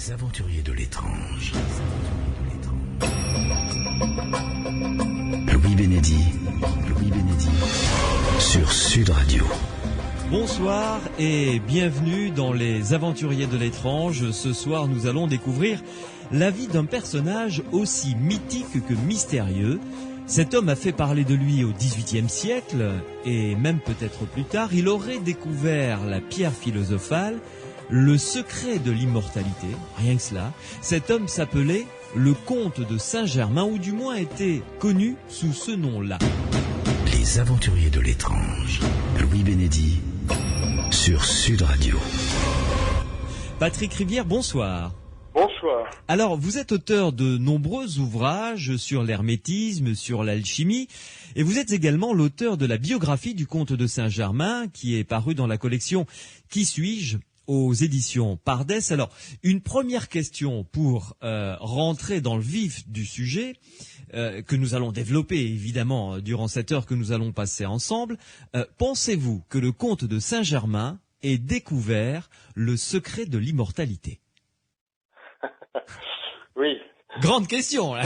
Les aventuriers de l'étrange. Louis Bénédy sur Sud Radio. Bonsoir et bienvenue dans Les Aventuriers de l'étrange. Ce soir, nous allons découvrir la vie d'un personnage aussi mythique que mystérieux. Cet homme a fait parler de lui au XVIIIe siècle et même peut-être plus tard. Il aurait découvert la pierre philosophale, le secret de l'immortalité, rien que cela. Cet homme s'appelait le comte de Saint-Germain, ou du moins était connu sous ce nom-là. Les aventuriers de l'étrange. Louis Bénédy sur Sud Radio. Patrick Rivière, bonsoir. Bonsoir. Alors, vous êtes auteur de nombreux ouvrages sur l'hermétisme, sur l'alchimie, et vous êtes également l'auteur de la biographie du comte de Saint-Germain, qui est parue dans la collection Qui suis-je aux éditions Pardès. Alors, une première question pour rentrer dans le vif du sujet, que nous allons développer évidemment durant cette heure que nous allons passer ensemble. Pensez-vous que le comte de Saint-Germain ait découvert le secret de l'immortalité ? Oui. Grande question. Là,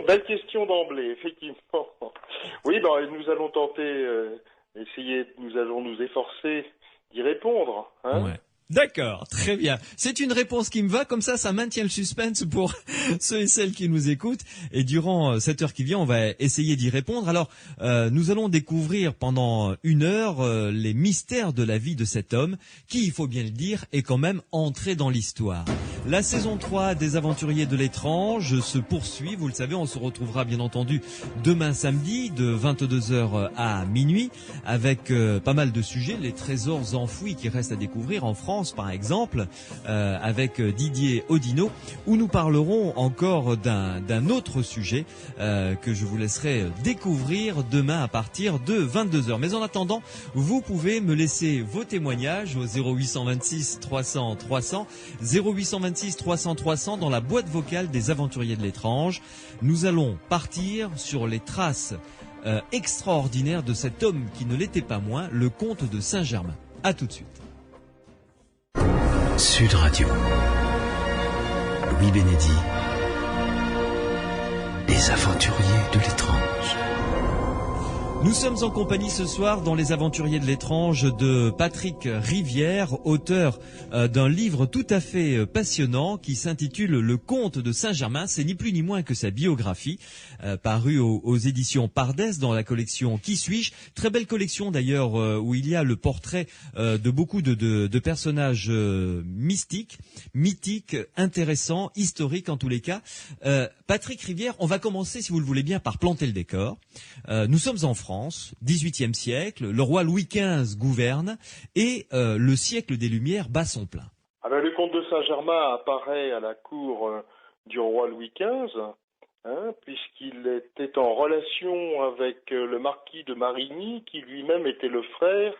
belle question d'emblée, effectivement. Oui, nous allons tenter, nous allons nous efforcer d'y répondre. Hein. Ouais. D'accord, très bien. C'est une réponse qui me va, comme ça maintient le suspense pour ceux et celles qui nous écoutent. Et durant cette heure qui vient, on va essayer d'y répondre. Alors, nous allons découvrir pendant une heure les mystères de la vie de cet homme, qui, il faut bien le dire, est quand même entré dans l'histoire. La saison 3 des Aventuriers de l'étrange se poursuit. Vous le savez, on se retrouvera bien entendu demain samedi de 22h à minuit avec pas mal de sujets, les trésors enfouis qui restent à découvrir en France par exemple, avec Didier Audineau, où nous parlerons encore d'un autre sujet que je vous laisserai découvrir demain à partir de 22h. Mais en attendant, vous pouvez me laisser vos témoignages au 0826 300 300, 0826 300 300 dans la boîte vocale des Aventuriers de l'étrange. Nous allons partir sur les traces extraordinaires de cet homme qui ne l'était pas moins, le comte de Saint-Germain. À tout de suite. Sud Radio. Louis Bénédy. Les aventuriers de l'étrange. Nous sommes en compagnie ce soir dans Les Aventuriers de l'étrange de Patrick Rivière, auteur d'un livre tout à fait passionnant qui s'intitule Le comte de Saint-Germain. C'est ni plus ni moins que sa biographie, parue aux éditions Pardès dans la collection Qui suis-je ? Très belle collection d'ailleurs où il y a le portrait de beaucoup de personnages mystiques, intéressants, historiques en tous les cas. Patrick Rivière, on va commencer si vous le voulez bien par planter le décor. Nous sommes en France. XVIIIe siècle, le roi Louis XV gouverne et le siècle des Lumières bat son plein. Alors, le comte de Saint-Germain apparaît à la cour du roi Louis XV, puisqu'il était en relation avec le marquis de Marigny, qui lui-même était le frère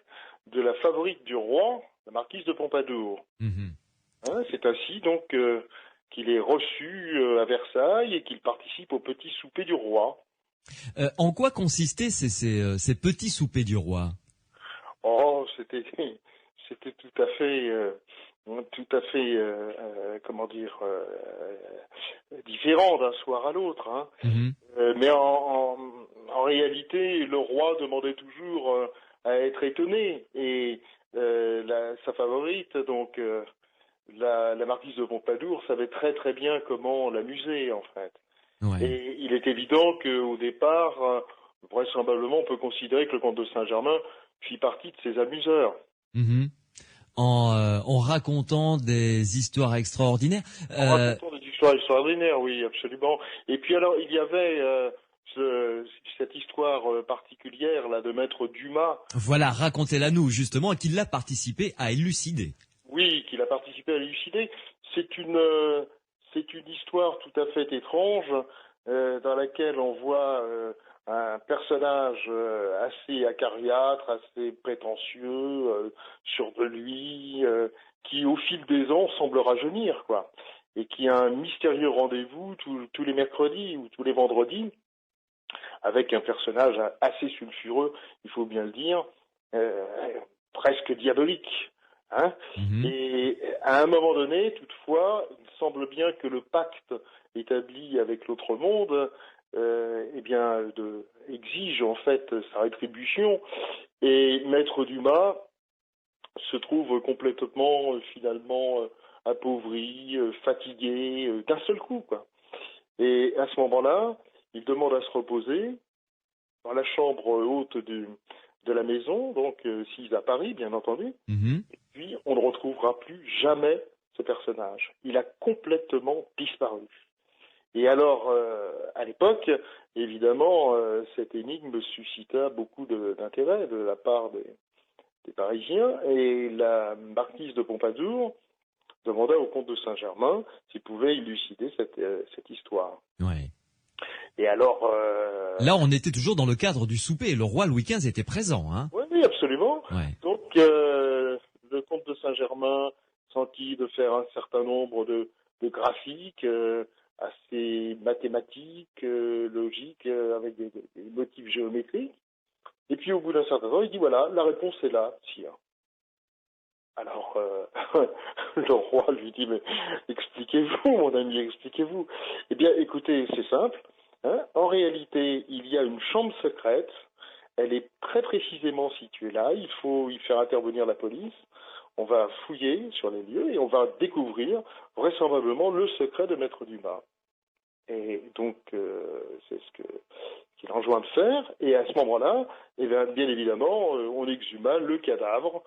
de la favorite du roi, la marquise de Pompadour. C'est ainsi donc qu'il est reçu à Versailles et qu'il participe au petit souper du roi. En quoi consistaient ces petits soupers du roi ? Oh, c'était tout à fait, différent d'un soir à l'autre. Hein. Mais en réalité, le roi demandait toujours à être étonné et sa favorite, donc la marquise de Pompadour, savait très très bien comment l'amuser en fait. Ouais. Et il est évident qu'au départ, vraisemblablement, on peut considérer que le comte de Saint-Germain fit partie de ses amuseurs. En racontant des histoires extraordinaires. En racontant des histoires extraordinaires, oui, absolument. Et puis alors, il y avait cette histoire particulière là de Maître Dumas. Voilà, racontez-la nous justement, et qu'il a participé à élucider. Oui, qu'il a participé à élucider. C'est une histoire tout à fait étrange dans laquelle on voit un personnage assez acariâtre, assez prétentieux, sûr de lui, qui au fil des ans semble rajeunir, quoi, et qui a un mystérieux rendez-vous tous les mercredis ou tous les vendredis avec un personnage assez sulfureux, il faut bien le dire, presque diabolique. Hein. Et à un moment donné, toutefois, semble bien que le pacte établi avec l'autre monde exige en fait sa rétribution, et Maître Dumas se trouve complètement finalement appauvri, fatigué d'un seul coup, quoi. Et à ce moment-là, il demande à se reposer dans la chambre haute de la maison, donc sise à Paris, bien entendu. Mhm. Puis on ne retrouvera plus jamais ce personnage. Il a complètement disparu. Et alors, à l'époque, évidemment, cette énigme suscita beaucoup d'intérêt de la part des Parisiens, et la marquise de Pompadour demanda au comte de Saint-Germain s'il pouvait élucider cette histoire. Ouais. Et alors... Là, on était toujours dans le cadre du souper. Le roi Louis XV était présent, hein. Oui, absolument. Ouais. Donc, le comte de Saint-Germain sentit de faire un certain nombre de graphiques assez mathématiques, logiques, avec des motifs géométriques. Et puis, au bout d'un certain temps, il dit, voilà, la réponse est là, sire. Alors, le roi lui dit, mais expliquez-vous, mon ami, expliquez-vous. Eh bien, écoutez, c'est simple. Hein. En réalité, il y a une chambre secrète. Elle est très précisément située là. Il faut y faire intervenir la police. On va fouiller sur les lieux et on va découvrir vraisemblablement le secret de Maître Dumas. Et donc, c'est ce qu'il enjoint de faire. Et à ce moment-là, eh bien évidemment, on exhuma le cadavre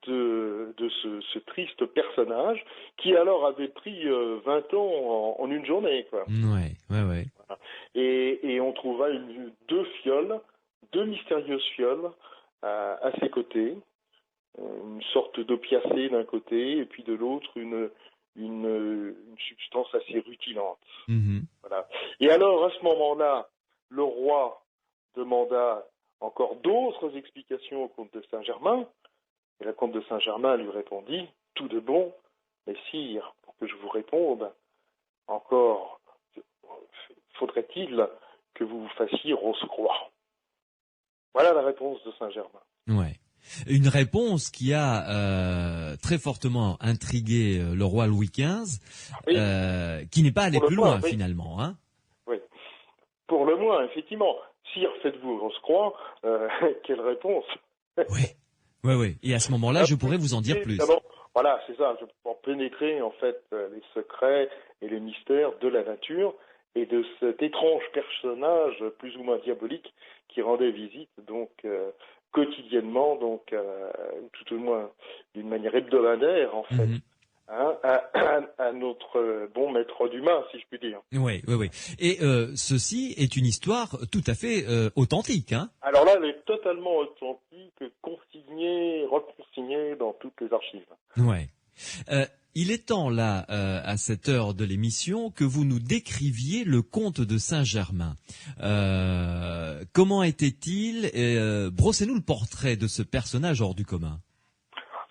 de ce triste personnage qui alors avait pris 20 ans en une journée, quoi. Ouais. Voilà. Et on trouva deux mystérieuses fioles à ses côtés, une sorte d'opiacé d'un côté et puis de l'autre une substance assez rutilante. Mhm. Voilà. Et alors, à ce moment-là, le roi demanda encore d'autres explications au comte de Saint-Germain, et le comte de Saint-Germain lui répondit, tout de bon, mais sire, pour que je vous réponde, encore faudrait-il que vous vous fassiez Rose-Croix. Voilà la réponse de Saint-Germain. Ouais. Une réponse qui a très fortement intrigué le roi Louis XV, Oui. qui n'est pas allé Pour le plus moins, loin oui. finalement, hein. Oui. Pour le moins, effectivement. Sire, faites-vous Rose-Croix, quelle réponse. Ouais. Et à ce moment-là, je pourrais vous en dire plus. Évidemment, voilà, c'est ça, pour pénétrer en fait les secrets et les mystères de la nature et de cet étrange personnage plus ou moins diabolique qui rendait visite donc quotidiennement, donc tout au moins d'une manière hebdomadaire en fait, Mhm. hein, à notre bon maître Dumas, si je puis dire. Oui. Et ceci est une histoire tout à fait authentique, hein. Alors là, elle est totalement authentique, consignée, reconsignée dans toutes les archives. Ouais. Il est temps là, à cette heure de l'émission, que vous nous décriviez le comte de Saint-Germain. Comment était-il? Brossez-nous le portrait de ce personnage hors du commun.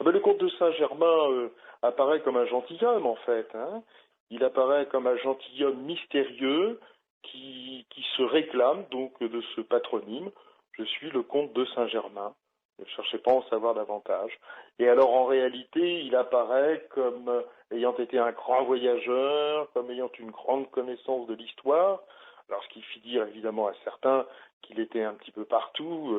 Ah ben, le comte de Saint-Germain apparaît comme un gentilhomme, en fait. Hein. Il apparaît comme un gentilhomme mystérieux qui se réclame donc de ce patronyme. Je suis le comte de Saint-Germain. Ne cherchez pas à en savoir davantage. Et alors, en réalité, il apparaît comme ayant été un grand voyageur, comme ayant une grande connaissance de l'histoire. Alors, ce qui fit dire évidemment à certains qu'il était un petit peu partout,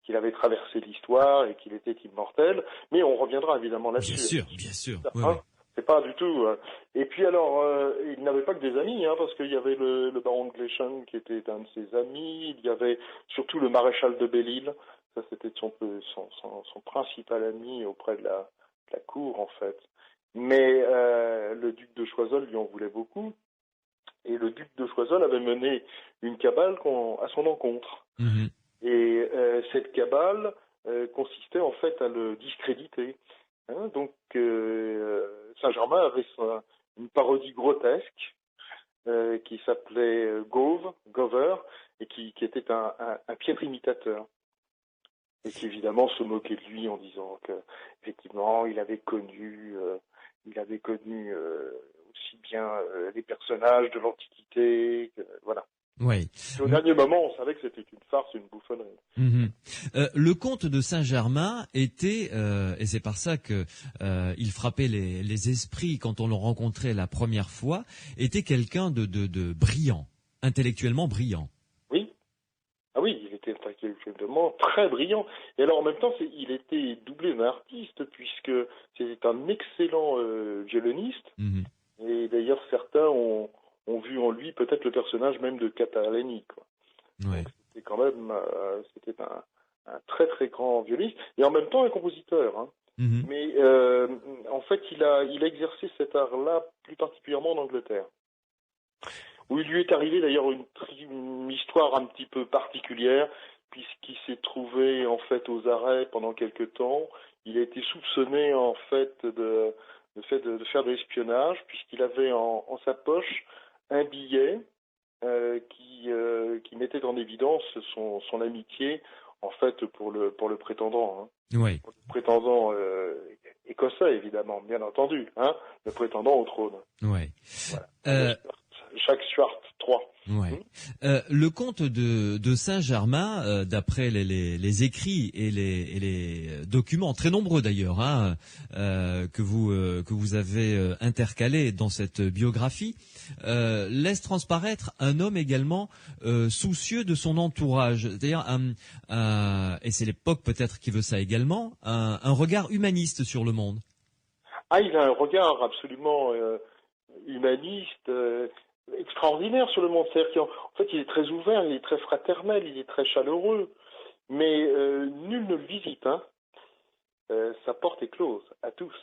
qu'il avait traversé l'histoire et qu'il était immortel. Mais on reviendra évidemment là-dessus. Bien sûr. Hein, Oui. c'est pas du tout. Et puis alors, il n'avait pas que des amis, hein, parce qu'il y avait le baron de Gleichen qui était un de ses amis. Il y avait surtout le maréchal de Belle-Île. Ça, c'était son principal ami auprès de la cour, en fait. Mais le duc de Choiseul lui en voulait beaucoup. Et le duc de Choiseul avait mené une cabale à son encontre. Mhm. Et cette cabale consistait en fait à le discréditer. Hein, donc Saint-Germain avait une parodie grotesque qui s'appelait Gover, et qui était un piètre imitateur. Et qui évidemment se moquait de lui en disant que effectivement il avait connu aussi bien les personnages de l'Antiquité, voilà. Oui. Et au dernier moment, on savait que c'était une farce, une bouffonnerie. Le comte de Saint-Germain était, et c'est par ça que il frappait les esprits quand on le rencontrait la première fois, était quelqu'un de brillant, intellectuellement brillant. Oui. Ah oui, il était intellectuellement très brillant. Et alors en même temps, il était doublé d'un artiste puisque c'était un excellent violoniste. Mhm. Et d'ailleurs, certains ont vu en lui peut-être le personnage même de Catalani, quoi. Ouais. Donc c'était quand même, c'était un très très grand violoniste et en même temps un compositeur, hein. Mhm. Mais en fait, il a exercé cet art-là plus particulièrement en Angleterre, où il lui est arrivé d'ailleurs une histoire un petit peu particulière, puisqu'il s'est trouvé en fait aux arrêts pendant quelque temps. Il a été soupçonné en fait de faire de l'espionnage, puisqu'il avait en sa poche un billet qui mettait en évidence son amitié en fait pour le prétendant, hein. Ouais. Pour le prétendant écossais évidemment, bien entendu, hein, le prétendant au trône. Ouais. Voilà. Jacques Stuart III. Ouais. Le comte de Saint-Germain, d'après les écrits et les documents très nombreux d'ailleurs, hein, que vous avez intercalés dans cette biographie, laisse transparaître un homme également soucieux de son entourage, c'est-à-dire et c'est l'époque peut-être qui veut ça également, un regard humaniste sur le monde. Ah, il a un regard absolument humaniste, extraordinaire sur le monde. C'est-à-dire qu'en fait, il est très ouvert, il est très fraternel, il est très chaleureux, mais nul ne le visite, hein. Sa porte est close à tous.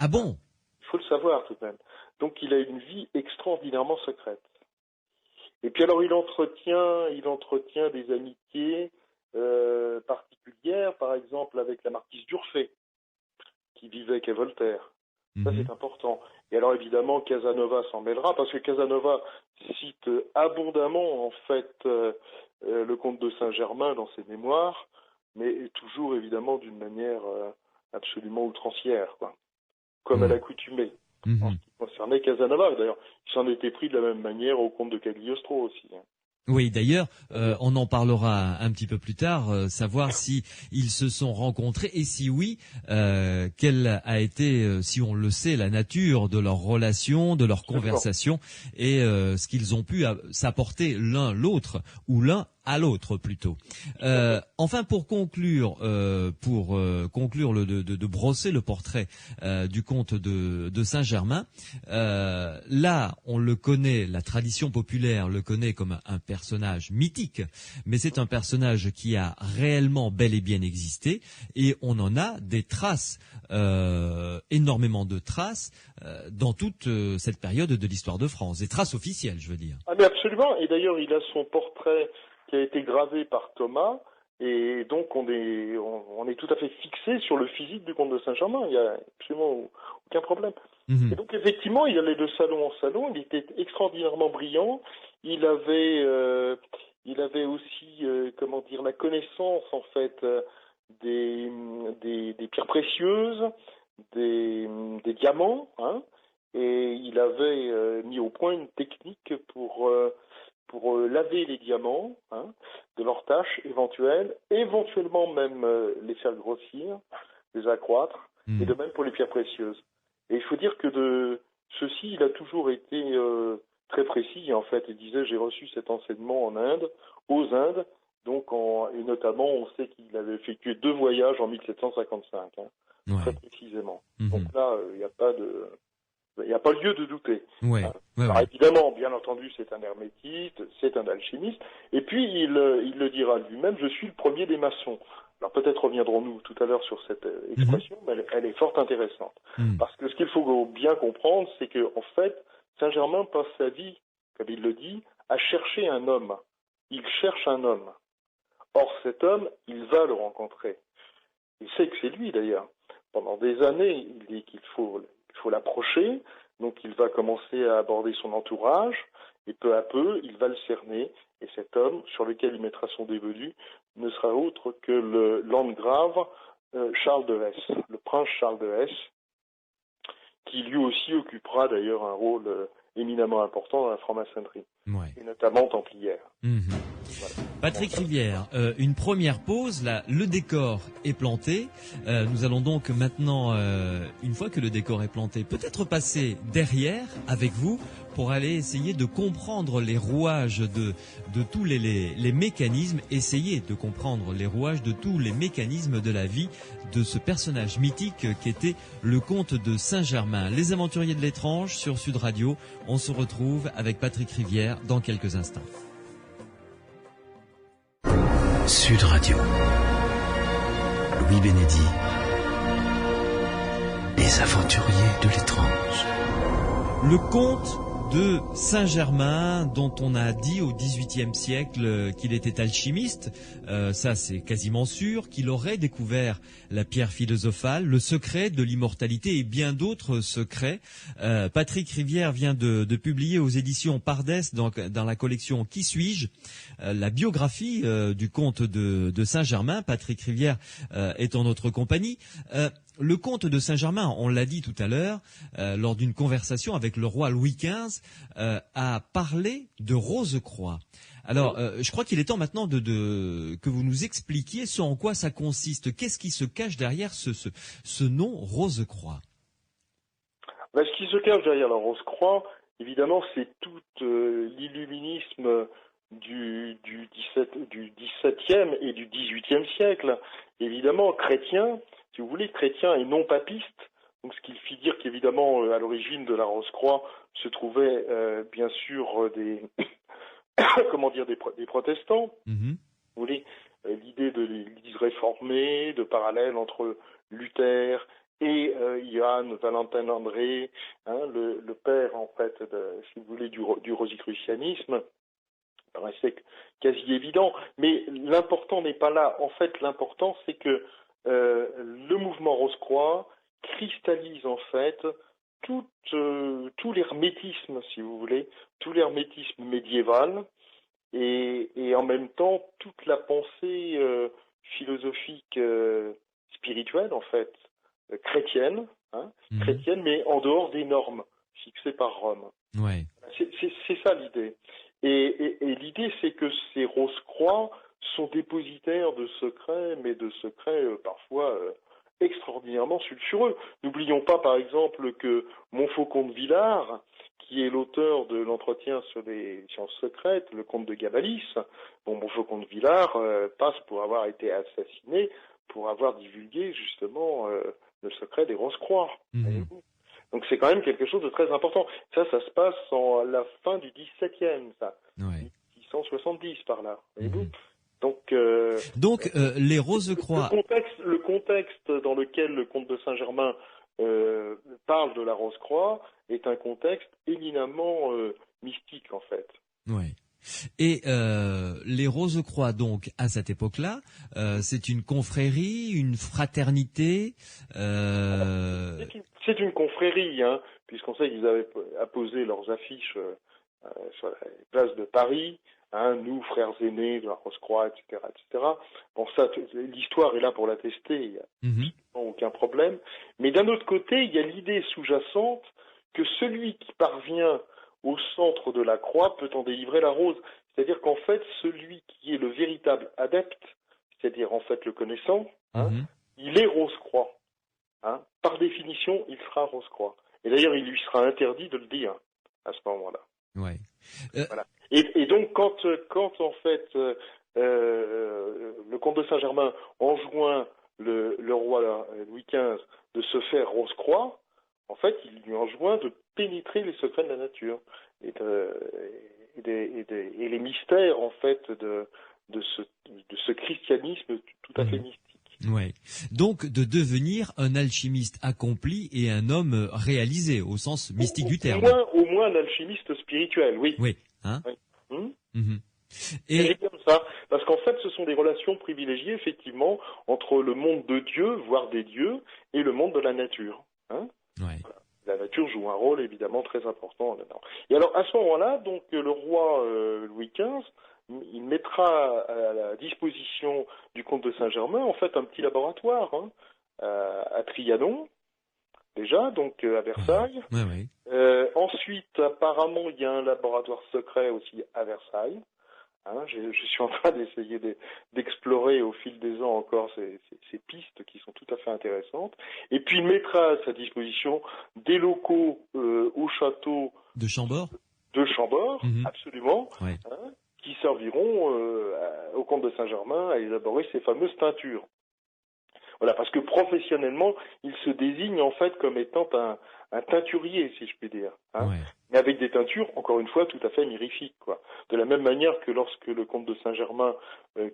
Ah bon? Il faut le savoir tout de même. Donc il a une vie extraordinairement secrète. Et puis alors il entretient des amitiés particulières, par exemple avec la marquise d'Urfé, qui vivait qu'à Voltaire. Ça, c'est important. Et alors, évidemment, Casanova s'en mêlera, parce que Casanova cite abondamment, en fait, le comte de Saint-Germain dans ses mémoires, mais toujours, évidemment, d'une manière absolument outrancière, quoi. Comme à l'accoutumée, en ce qui concernait Casanova. D'ailleurs, il s'en était pris de la même manière au comte de Cagliostro aussi, hein. Oui, d'ailleurs, on en parlera un petit peu plus tard, savoir si ils se sont rencontrés et si oui, quelle a été, si on le sait, la nature de leur relation, de leur conversation et ce qu'ils ont pu s'apporter l'un l'autre ou l'un à l'autre plutôt. Enfin, pour conclure, de brosser le portrait du comte de Saint-Germain, là, on le connaît, la tradition populaire le connaît comme un personnage mythique, mais c'est un personnage qui a réellement bel et bien existé, et on en a des traces, énormément de traces, dans toute cette période de l'histoire de France, des traces officielles, je veux dire. Ah mais absolument, et d'ailleurs il a son portrait qui a été gravé par Thomas, et donc on est tout à fait fixé sur le physique du comte de Saint-Germain, il n'y a absolument aucun problème. Et donc effectivement, il allait de salon en salon, il était extraordinairement brillant, il avait aussi, comment dire, la connaissance en fait des pierres précieuses, des diamants, hein, et il avait mis au point une technique pour laver les diamants, hein, de leurs taches éventuelles, éventuellement même les faire grossir, les accroître, et de même pour les pierres précieuses. Et il faut dire que de ceci, il a toujours été très précis, en fait. Il disait, j'ai reçu cet enseignement en Inde, aux Indes, donc et notamment, on sait qu'il avait effectué 2 voyages en 1755, hein, très précisément. Donc là, il n'y a pas lieu de douter. Alors évidemment, bien entendu, c'est un hermétiste, c'est un alchimiste, et puis il le dira lui-même, je suis le premier des maçons. Alors peut-être reviendrons-nous tout à l'heure sur cette expression, mais elle est fort intéressante. Parce que ce qu'il faut bien comprendre, c'est que en fait, Saint-Germain passe sa vie, comme il le dit, à chercher un homme. Il cherche un homme. Or cet homme, il va le rencontrer. Il sait que c'est lui d'ailleurs. Pendant des années, il dit qu'il faut l'approcher, donc il va commencer à aborder son entourage, et peu à peu, il va le cerner, et cet homme, sur lequel il mettra son dévolu, ne sera autre que le landgrave Charles de Hesse, le prince Charles de Hesse, qui lui aussi occupera d'ailleurs un rôle éminemment importants dans la franc-maçonnerie, Ouais. et notamment templière. Mhm. Voilà. Patrick Rivière, une première pause, là, le décor est planté. Nous allons donc maintenant, une fois que le décor est planté, peut-être passer derrière avec vous pour aller essayer de comprendre les rouages de tous les mécanismes, essayer de comprendre les rouages de tous les mécanismes de la vie de ce personnage mythique qu'était le comte de Saint-Germain. Les aventuriers de l'étrange sur Sud Radio, on se retrouve avec Patrick Rivière dans quelques instants. Sud Radio. Louis Bénédy. Les aventuriers de l'étrange. Le comte de Saint-Germain, dont on a dit au XVIIIe siècle qu'il était alchimiste, ça c'est quasiment sûr, qu'il aurait découvert la pierre philosophale, le secret de l'immortalité et bien d'autres secrets. Patrick Rivière vient de publier aux éditions Pardès, dans la collection Qui suis-je, la biographie du comte de Saint-Germain. Patrick Rivière est en notre compagnie. Le comte de Saint-Germain, on l'a dit tout à l'heure, lors d'une conversation avec le roi Louis XV, a parlé de Rose-Croix. Alors, je crois qu'il est temps maintenant que vous nous expliquiez ce en quoi ça consiste. Qu'est-ce qui se cache derrière ce nom Rose-Croix? Ben, ce qui se cache derrière la Rose-Croix, évidemment, c'est tout l'illuminisme du XVIIe et du XVIIIe siècle. Évidemment, chrétien, si vous voulez, chrétien et non papiste. Donc, ce qui fit dire qu'évidemment, à l'origine de la Rose-Croix se trouvaient bien sûr des des protestants. Mm-hmm. Vous voulez, l'idée de l'Église réformée, de parallèle entre Luther et Johann Valentin André, le père en fait, si vous voulez, du rosicrucianisme, paraissait quasi évident. Mais l'important n'est pas là. En fait, l'important c'est que le mouvement Rose-Croix cristallise en fait tout l'hermétisme, si vous voulez, tout l'hermétisme médiéval et en même temps toute la pensée philosophique spirituelle en fait, chrétienne, chrétienne, mais en dehors des normes fixées par Rome. Ouais. C'est ça l'idée. Et l'idée, c'est que ces Rose-Croix sont dépositaires de secrets, mais de secrets parfois extraordinairement sulfureux. N'oublions pas, par exemple, que Montfaucon de Villars, qui est l'auteur de l'entretien sur les sciences secrètes, le comte de Gabalis, Montfaucon de Villars passe pour avoir été assassiné, pour avoir divulgué justement le secret des Rose-Croix. Mm-hmm. Donc c'est quand même quelque chose de très important. Ça se passe en la fin du XVIIe, ça. Ouais. 1670 par là. Mm-hmm. Donc, les Rose-Croix. Le contexte dans lequel le comte de Saint-Germain parle de la Rose-Croix est un contexte éminemment mystique en fait. Ouais. Et les Rose-Croix, donc, à cette époque-là, c'est une confrérie, une fraternité. C'est une confrérie, puisqu'on sait qu'ils avaient apposé leurs affiches sur la place de Paris. Nous, frères aînés de la Rose-Croix, etc., etc. Bon, ça, l'histoire est là pour l'attester, il n'y a aucun problème. Mais d'un autre côté, il y a l'idée sous-jacente que celui qui parvient au centre de la croix peut en délivrer la rose. C'est-à-dire qu'en fait, celui qui est le véritable adepte, c'est-à-dire en fait le connaissant, il est Rose-Croix. Par définition, il sera Rose-Croix. Et d'ailleurs, il lui sera interdit de le dire à ce moment-là. Ouais. Voilà. Et donc, quand en fait le comte de Saint-Germain enjoint le roi Louis XV de se faire Rose-Croix, en fait, il lui enjoint de pénétrer les secrets de la nature et les mystères en fait de ce christianisme tout à fait mystique. Ouais. Donc de devenir un alchimiste accompli et un homme réalisé au sens mystique du terme. Au moins un alchimiste spirituel, oui. Oui. Oui. Et c'est comme ça, parce qu'en fait, ce sont des relations privilégiées effectivement entre le monde de Dieu, voire des dieux, et le monde de la nature. Ouais. Voilà. La nature joue un rôle évidemment très important là-dedans. Et alors à ce moment-là, donc le roi Louis XV, il mettra à la disposition du comte de Saint-Germain en fait un petit laboratoire à Trianon, déjà, donc à Versailles. Ouais. En Ensuite, apparemment, il y a un laboratoire secret aussi à Versailles. Je suis en train d'essayer d'explorer au fil des ans encore ces pistes qui sont tout à fait intéressantes. Et puis il mettra à sa disposition des locaux au château De Chambord. de Chambord, Mhm. absolument, Ouais. qui serviront au comte de Saint-Germain à élaborer ces fameuses teintures. Voilà, parce que professionnellement, il se désigne en fait comme étant un teinturier, si je puis dire. Ouais. Mais avec des teintures, encore une fois, tout à fait mirifiques, quoi. De la même manière que lorsque le comte de Saint-Germain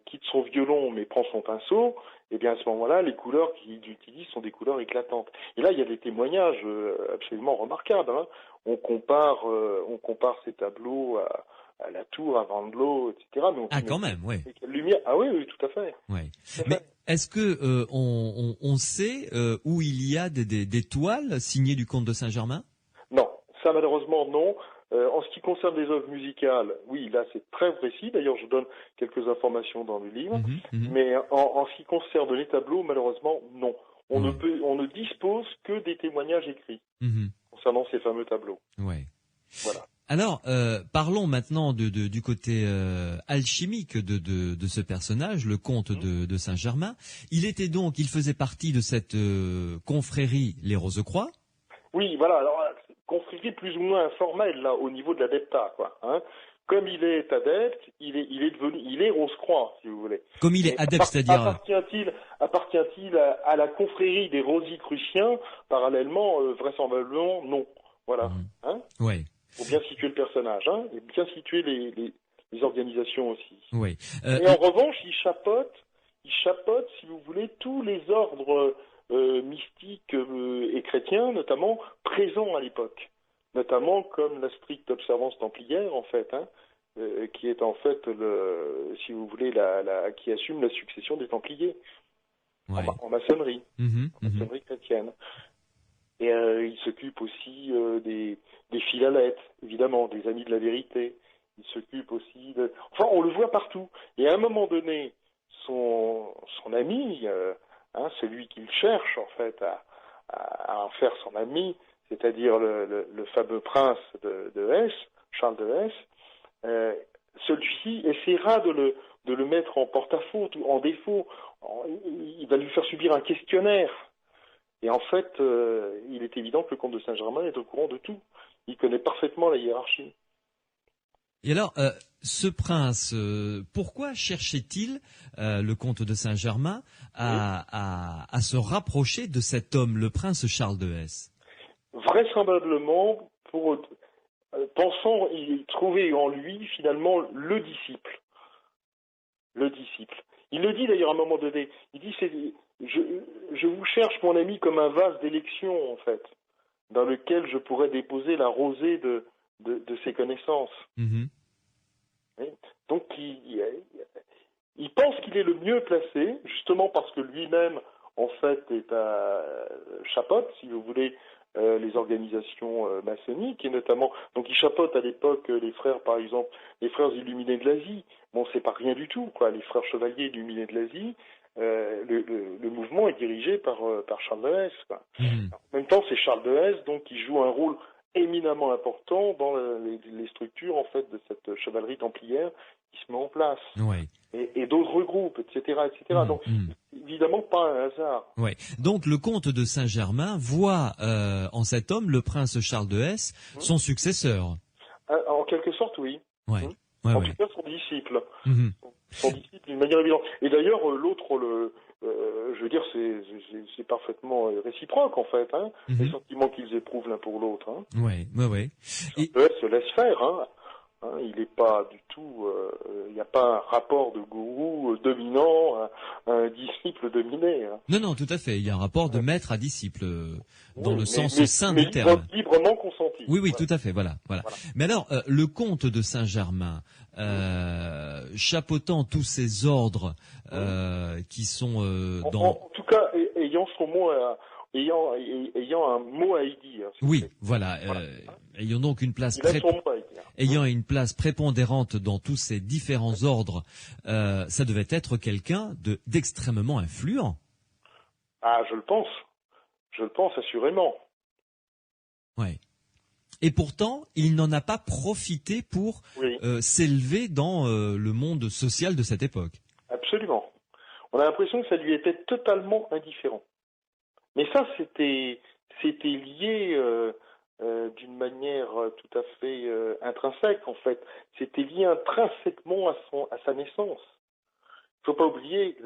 quitte son violon mais prend son pinceau, eh bien à ce moment-là, les couleurs qu'il utilise sont des couleurs éclatantes. Et là, il y a des témoignages absolument remarquables. On compare ces tableaux à la tour, à Vandelot, etc. Mais Ah, quand même, ouais. quelle lumière. Ah oui, oui, tout à fait. Ouais. Tout à Mais fait. est-ce que on sait où il y a des toiles signées du comte de Saint-Germain? Non, ça malheureusement non. En ce qui concerne les œuvres musicales, oui, là c'est très précis. D'ailleurs, je donne quelques informations dans le livre. Mhm, mhm. Mais en ce qui concerne les tableaux, malheureusement, non. On Ouais. ne dispose que des témoignages écrits Mhm. concernant ces fameux tableaux. Ouais. Voilà. Alors, parlons maintenant du côté alchimique de ce personnage, le comte de Saint-Germain. Il faisait partie de cette confrérie Les Rose-Croix. Oui, voilà. Alors, confrérie plus ou moins informelle là, au niveau de l'adeptat, quoi. Comme il est adepte, il est Rose-Croix, si vous voulez. Comme il est adepte, c'est-à-dire... Appartient-il à la confrérie des Rosicruciens? Parallèlement, vraisemblablement, non. Voilà. Ouais. Faut bien situer le personnage, et bien situer les organisations aussi. Ouais. Et en revanche, il chapeaute, si vous voulez, tous les ordres mystiques et chrétiens, notamment présents à l'époque, notamment comme la stricte observance templière, en fait, qui est en fait si vous voulez, qui assume la succession des Templiers en maçonnerie, maçonnerie chrétienne. Et il s'occupe aussi des philalètes, évidemment, des amis de la vérité. Il s'occupe aussi de... Enfin, on le voit partout. Et à un moment donné, son ami, celui qu'il cherche, en fait, à en faire son ami, c'est-à-dire le fameux prince de Hesse, Charles de Hesse, celui-ci essaiera de le mettre en porte-à-faux, en défaut. Il va lui faire subir un questionnaire. Et en fait, il est évident que le comte de Saint-Germain est au courant de tout. Il connaît parfaitement la hiérarchie. Et alors, ce prince, pourquoi cherchait-il, le comte de Saint-Germain, à se rapprocher de cet homme, le prince Charles de Hesse? Vraisemblablement, pensant y trouver en lui, finalement, le disciple. Le disciple. Il le dit d'ailleurs à un moment donné. Il dit, je vous cherche, mon ami, comme un vase d'élection, en fait, dans lequel je pourrais déposer la rosée de ses connaissances. Mm-hmm. Oui. Donc, il pense qu'il est le mieux placé, justement parce que lui-même, en fait, chapeaute, si vous voulez, les organisations maçonniques, et notamment, donc il chapeaute à l'époque les frères, par exemple, les frères illuminés de l'Asie. Bon, c'est pas rien du tout, quoi. Les frères chevaliers illuminés de l'Asie, le mouvement est dirigé par Charles de Hesse, quoi. Mm-hmm. En même temps, c'est Charles de Hesse, donc, qui joue un rôle éminemment important dans les structures, en fait, de cette chevalerie templière qui se met en place. Ouais. Et d'autres groupes, etc., etc. Donc, évidemment, pas un hasard. Ouais. Donc, le comte de Saint-Germain voit en cet homme, le prince Charles de Hesse, son successeur. En quelque sorte, oui. Ouais. En tout cas, son disciple. Mm-hmm. Son disciple, d'une manière évidente. Et d'ailleurs, l'autre, je veux dire, c'est parfaitement réciproque, en fait, les sentiments qu'ils éprouvent l'un pour l'autre. Ouais. Charles de Hesse se laisse faire, il n'est pas du tout, il n'y a pas un rapport de gourou dominant à un disciple dominé. Non, tout à fait. Il y a un rapport de maître à disciple, dans le sens sain mais du terme. Librement consenti. Oui, tout à fait, voilà. Mais alors, le comte de Saint-Germain, chapeautant tous ces ordres qui sont En tout cas, ayant son mot ayant un mot à y dire. Oui, voilà. Ayant donc une place ayant une place prépondérante dans tous ces différents ordres, ça devait être quelqu'un d'extrêmement influent. Ah, je le pense assurément. Ouais. Et pourtant, il n'en a pas profité pour Oui, s'élever dans le monde social de cette époque. absolument. On a l'impression que ça lui était totalement indifférent. Mais ça, c'était lié d'une manière tout à fait intrinsèque, en fait. C'était lié intrinsèquement à sa naissance. Il ne faut pas oublier,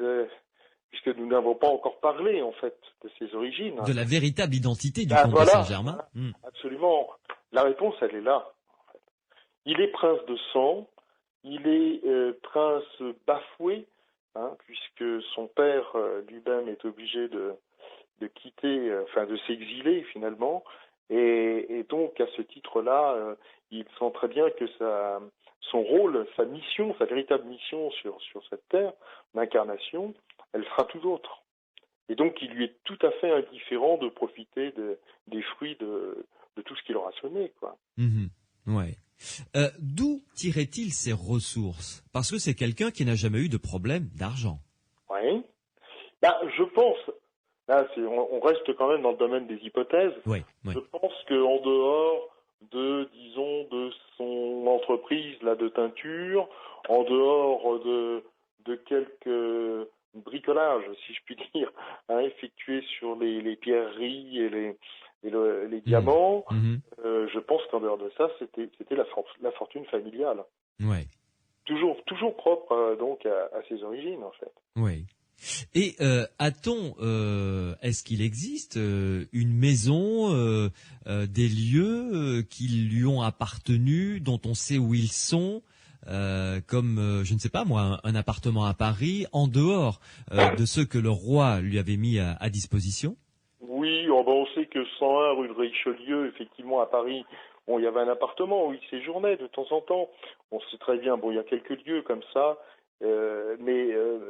puisque nous n'avons pas encore parlé, en fait, de ses origines. De la véritable identité du Ah, comte de voilà, Saint-Germain. absolument. La réponse, elle est là. Il est prince de sang, il est prince bafoué, hein, puisque son père lui-même est obligé de quitter, enfin de s'exiler finalement, et donc à ce titre-là, il sent très bien que son rôle, sa mission, sa véritable mission sur cette terre d'incarnation, elle sera tout autre. Et donc il lui est tout à fait indifférent de profiter des fruits de tout ce qu'il aura semé, quoi. Ouais. D'où tirait-il ses ressources? Parce que c'est quelqu'un qui n'a jamais eu de problème d'argent. Oui. Bah, je pense, là, on reste quand même dans le domaine des hypothèses. Oui, oui. Je pense qu'en dehors disons, de son entreprise là de teinture, en dehors de quelques bricolages, si je puis dire, hein, effectués sur les pierreries et les diamants, je pense qu'en dehors de ça, c'était la fortune familiale. Ouais. Toujours propre donc à ses origines, en fait. Oui. Et est-ce qu'il existe une maison, des lieux qui lui ont appartenu, dont on sait où ils sont, comme je ne sais pas moi, un appartement à Paris, en dehors de ceux que le roi lui avait mis à disposition? Oui, on sait que 101 rue de Richelieu, effectivement à Paris, bon, il y avait un appartement où il séjournait de temps en temps. On sait très bien, bon, il y a quelques lieux comme ça. Mais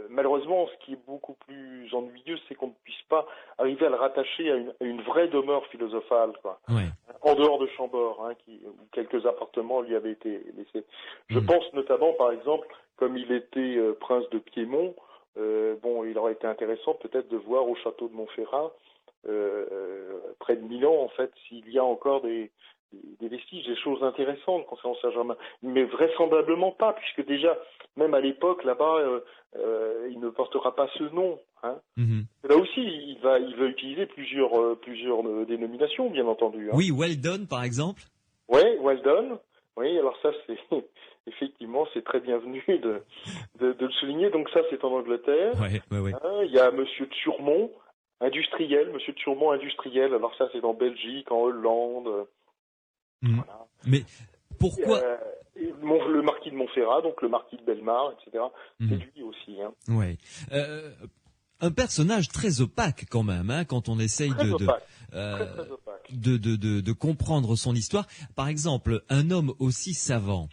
malheureusement, ce qui est beaucoup plus ennuyeux, c'est qu'on ne puisse pas arriver à le rattacher à une vraie demeure philosophale, quoi. Ouais. En dehors de Chambord, hein, où quelques appartements lui avaient été laissés. Je pense notamment, par exemple, comme il était prince de Piémont, bon, il aurait été intéressant peut-être de voir au château de Montferrat, près de Milan, en fait, s'il y a encore des vestiges, des choses intéressantes concernant Saint-Germain. Mais vraisemblablement pas, puisque déjà, même à l'époque, là-bas, il ne portera pas ce nom. Hein. Là aussi, il va utiliser plusieurs dénominations, bien entendu. Hein. Oui, Weldon, par exemple. Oui, Weldon. Oui, alors ça, c'est effectivement, c'est très bienvenu de le souligner. Donc ça, c'est en Angleterre. Ouais. Hein, il y a Monsieur de Surmont, industriel, Monsieur de Surmont, industriel. Alors ça, c'est en Belgique, en Hollande. Voilà. Mais pourquoi le marquis de Montferrat, donc le marquis de Bellemare, etc. C'est lui aussi. Hein. Ouais. Un personnage très opaque quand même, hein, quand on essaye très opaque. De comprendre son histoire. Par exemple, un homme aussi savant,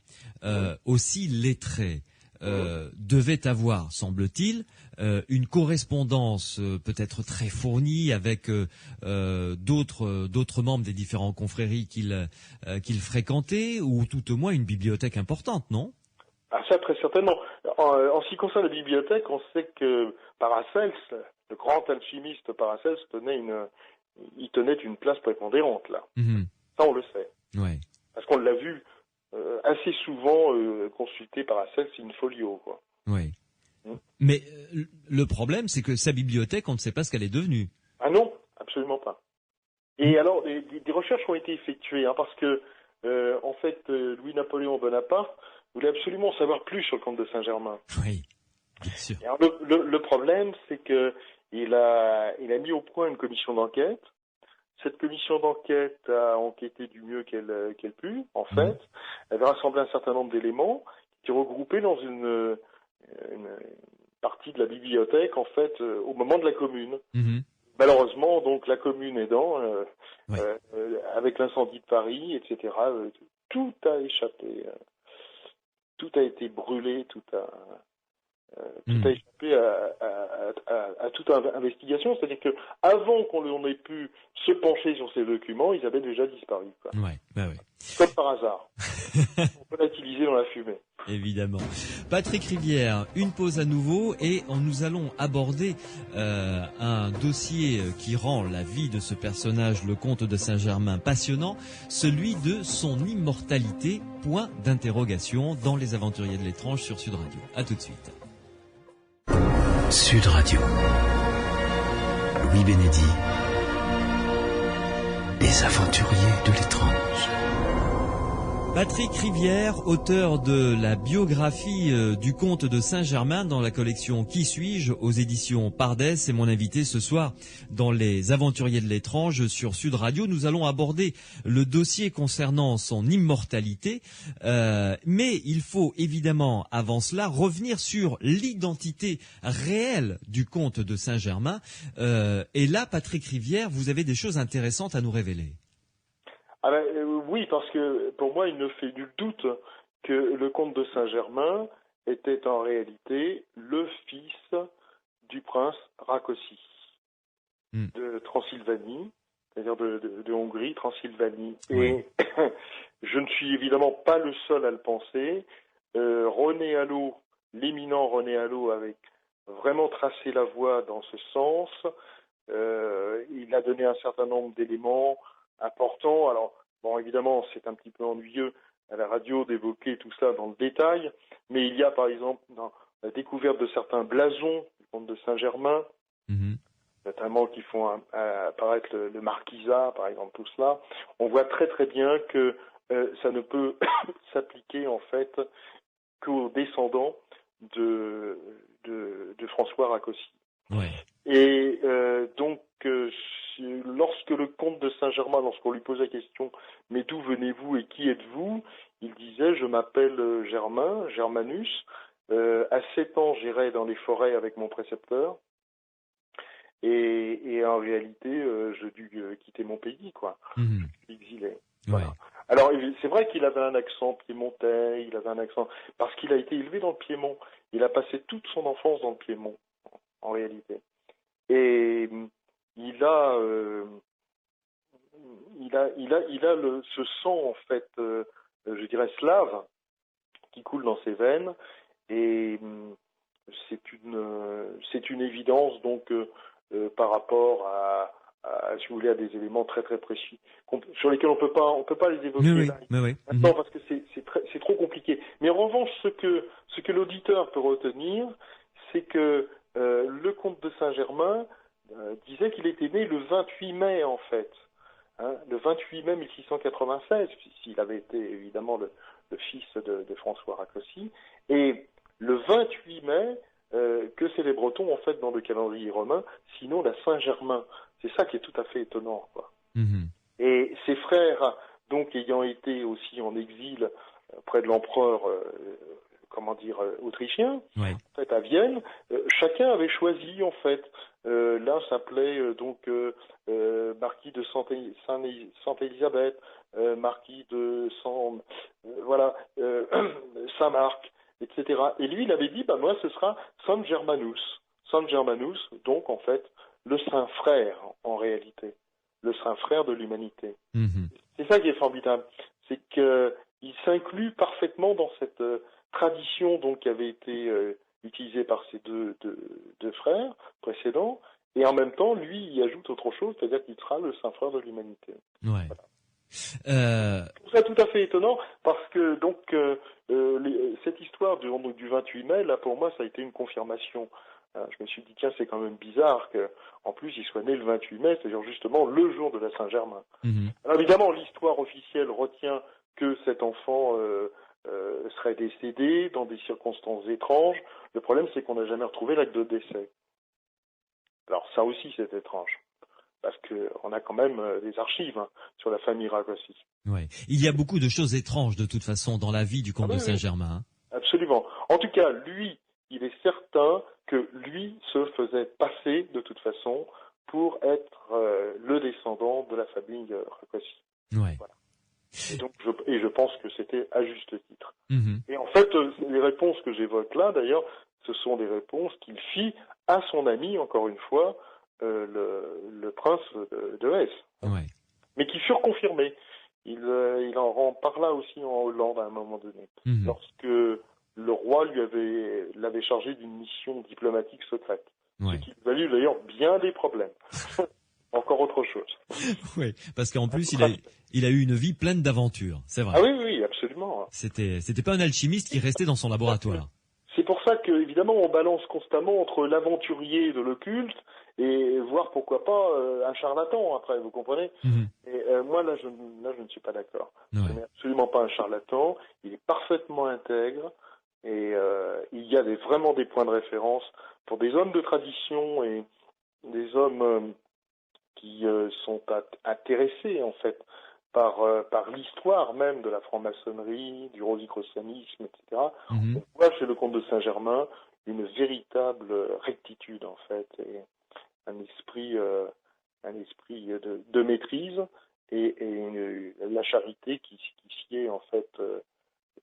aussi lettré, devait avoir, semble-t-il, une correspondance peut-être très fournie avec d'autres membres des différents confréries qu'il fréquentait, ou tout au moins une bibliothèque importante, non? Ah, ça, très certainement. En ce qui concerne la bibliothèque, on sait que Paracelse, le grand alchimiste Paracelse, tenait une place prépondérante, là. Ça, on le sait. Ouais. Parce qu'on l'a vu assez souvent consulter Paracelse in folio, quoi. Oui. Mais le problème, c'est que sa bibliothèque, on ne sait pas ce qu'elle est devenue. Ah non, absolument pas. Et alors, des recherches ont été effectuées, hein, parce que, en fait, Louis-Napoléon Bonaparte voulait absolument en savoir plus sur le comte de Saint-Germain. Oui, bien sûr. Et alors, le problème, c'est que il a mis au point une commission d'enquête. Cette commission d'enquête a enquêté du mieux qu'elle put, en fait. Elle a rassemblé un certain nombre d'éléments qui regroupés dans une partie de la bibliothèque, en fait, au moment de la Commune. Malheureusement, donc, la Commune aidant, avec l'incendie de Paris, etc., tout a échappé. Tout a été brûlé, tout a échappé à toute investigation. C'est-à-dire que avant qu'on ait pu se pencher sur ces documents, ils avaient déjà disparu. Quoi. Ouais. Comme par hasard. On peut l'utiliser dans la fumée. Évidemment. Patrick Rivière, une pause à nouveau et nous allons aborder un dossier qui rend la vie de ce personnage, le comte de Saint-Germain, passionnant, celui de son immortalité, point d'interrogation, dans Les Aventuriers de l'étrange sur Sud Radio. À tout de suite. Sud Radio. Louis Bénédy. Les Aventuriers de l'étrange. Patrick Rivière, auteur de la biographie du comte de Saint-Germain dans la collection Qui suis-je aux éditions Pardès, c'est mon invité ce soir dans Les Aventuriers de l'étrange sur Sud Radio. Nous allons aborder le dossier concernant son immortalité, mais il faut évidemment avant cela revenir sur l'identité réelle du comte de Saint-Germain. Et là, Patrick Rivière, vous avez des choses intéressantes à nous révéler. Ah ben, oui, parce que pour moi, il ne fait nul doute que le comte de Saint-Germain était en réalité le fils du prince Rákóczi de Transylvanie, c'est-à-dire de Hongrie, Transylvanie. Oui. Et je ne suis évidemment pas le seul à le penser. René Allot, l'éminent René Allot, avait vraiment tracé la voie dans ce sens. Il a donné un certain nombre d'éléments important. Alors, bon, évidemment, c'est un petit peu ennuyeux à la radio d'évoquer tout ça dans le détail, mais il y a, par exemple, dans la découverte de certains blasons du comte de Saint-Germain, notamment qui font apparaître le marquisat, par exemple, tout cela, on voit très très bien que ça ne peut s'appliquer, en fait, qu'aux descendants de François Rákóczi. Ouais. Et donc, lorsque le comte de Saint-Germain, lorsqu'on lui posait la question « Mais d'où venez-vous et qui êtes-vous » il disait « Je m'appelle Germain, Germanus. À 7 ans, j'irai dans les forêts avec mon précepteur. Et en réalité, je dus quitter mon pays, quoi. Je suis exilé. » Voilà. Ouais. Alors, c'est vrai qu'il avait un accent piémontais, parce qu'il a été élevé dans le Piémont. Il a passé toute son enfance dans le Piémont, en réalité. Et il a ce sang, en fait, je dirais slave, qui coule dans ses veines, et c'est une évidence, donc, par rapport à, si vous voulez, à des éléments très très précis, sur lesquels on peut pas les évoquer là. Maintenant, parce que c'est trop compliqué. Mais en revanche, ce que l'auditeur peut retenir, c'est que le comte de Saint-Germain disait qu'il était né le 28 mai, en fait. Le 28 mai 1696, s'il avait été évidemment le fils de François Rákóczi. Et le 28 mai, que c'est les Bretons, en fait, dans le calendrier romain, sinon la Saint-Germain. C'est ça qui est tout à fait étonnant, quoi. Et ses frères, donc, ayant été aussi en exil près de l'empereur, autrichien, en fait, à Vienne, chacun avait choisi, en fait. L'un s'appelait marquis de Sainte-Élisabeth, marquis de Saint-Marc, etc. Et lui, il avait dit, moi, ce sera Saint Germanus. Saint Germanus, donc, en fait, le saint frère, en réalité. Le saint frère de l'humanité. C'est ça qui est formidable. C'est qu'il s'inclut parfaitement dans cette tradition, donc, qui avait été utilisée par ces deux frères précédents. Et en même temps, lui, il ajoute autre chose, c'est-à-dire qu'il sera le saint frère de l'humanité. Ouais. Voilà. Je trouve ça tout à fait étonnant parce que donc cette histoire du 28 mai, là pour moi, ça a été une confirmation. Je me suis dit tiens, c'est quand même bizarre qu'en plus il soit né le 28 mai, c'est-à-dire justement le jour de la Saint-Germain. Alors évidemment, l'histoire officielle retient que cet enfant serait décédé dans des circonstances étranges. Le problème, c'est qu'on n'a jamais retrouvé l'acte de décès. Alors ça aussi, c'est étrange. Parce qu'on a quand même des archives sur la famille Rákóczi. Ouais. Il y a beaucoup de choses étranges de toute façon dans la vie du comte de Saint-Germain. Absolument. En tout cas, lui, il est certain que lui se faisait passer de toute façon pour être le descendant de la famille Rákóczi. Ouais. Voilà. Et donc, je pense que c'était à juste titre. Et en fait, les réponses que j'évoque là, d'ailleurs, ce sont des réponses qu'il fit à son ami, encore une fois, le prince de Hesse, Ouais. mais qui furent confirmés. Il en parla aussi en Hollande à un moment donné. Lorsque le roi l'avait chargé d'une mission diplomatique secrète. Ouais. Ce qui lui valut d'ailleurs bien des problèmes. Encore autre chose. Oui, parce qu'en plus il a eu une vie pleine d'aventures, c'est vrai. Ah oui, oui, absolument. C'était pas un alchimiste qui restait dans son laboratoire. C'est pour ça que, évidemment, on balance constamment entre l'aventurier de l'occulte et voire pourquoi pas un charlatan après, vous comprenez. Et moi là je ne suis pas d'accord. Ouais. Ce n'est absolument pas un charlatan. Il est parfaitement intègre et il y a vraiment des points de référence pour des hommes de tradition et des hommes qui sont intéressés en fait par l'histoire même de la franc-maçonnerie, du rosicrucianisme, etc. On voit chez le comte de Saint-Germain une véritable rectitude en fait, et un esprit de maîtrise et la charité qui s'y est en fait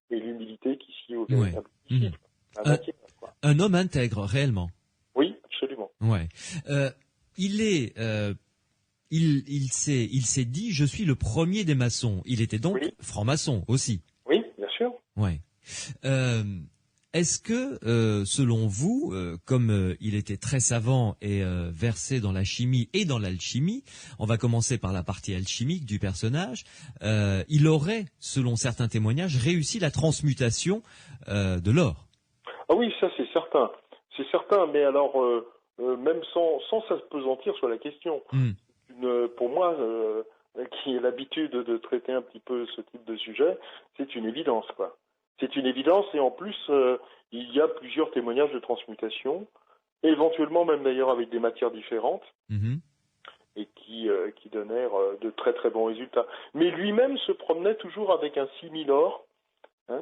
et l'humilité qui s'y est au véritable disciple. Un homme intègre réellement. Oui, absolument. Ouais. Il s'est dit, je suis le premier des maçons. Il était donc franc-maçon aussi. Oui, bien sûr. Ouais. Est-ce que, selon vous, comme il était très savant et versé dans la chimie et dans l'alchimie, on va commencer par la partie alchimique du personnage, il aurait, selon certains témoignages, réussi la transmutation de l'or? Ah oui, ça c'est certain. C'est certain, mais alors, même sans s'appesantir sur la question, pour moi, qui ai l'habitude de traiter un petit peu ce type de sujet, c'est une évidence, quoi. C'est une évidence, et en plus, il y a plusieurs témoignages de transmutation, éventuellement même d'ailleurs avec des matières différentes, et qui donnèrent de très très bons résultats. Mais lui-même se promenait toujours avec un similor. Hein,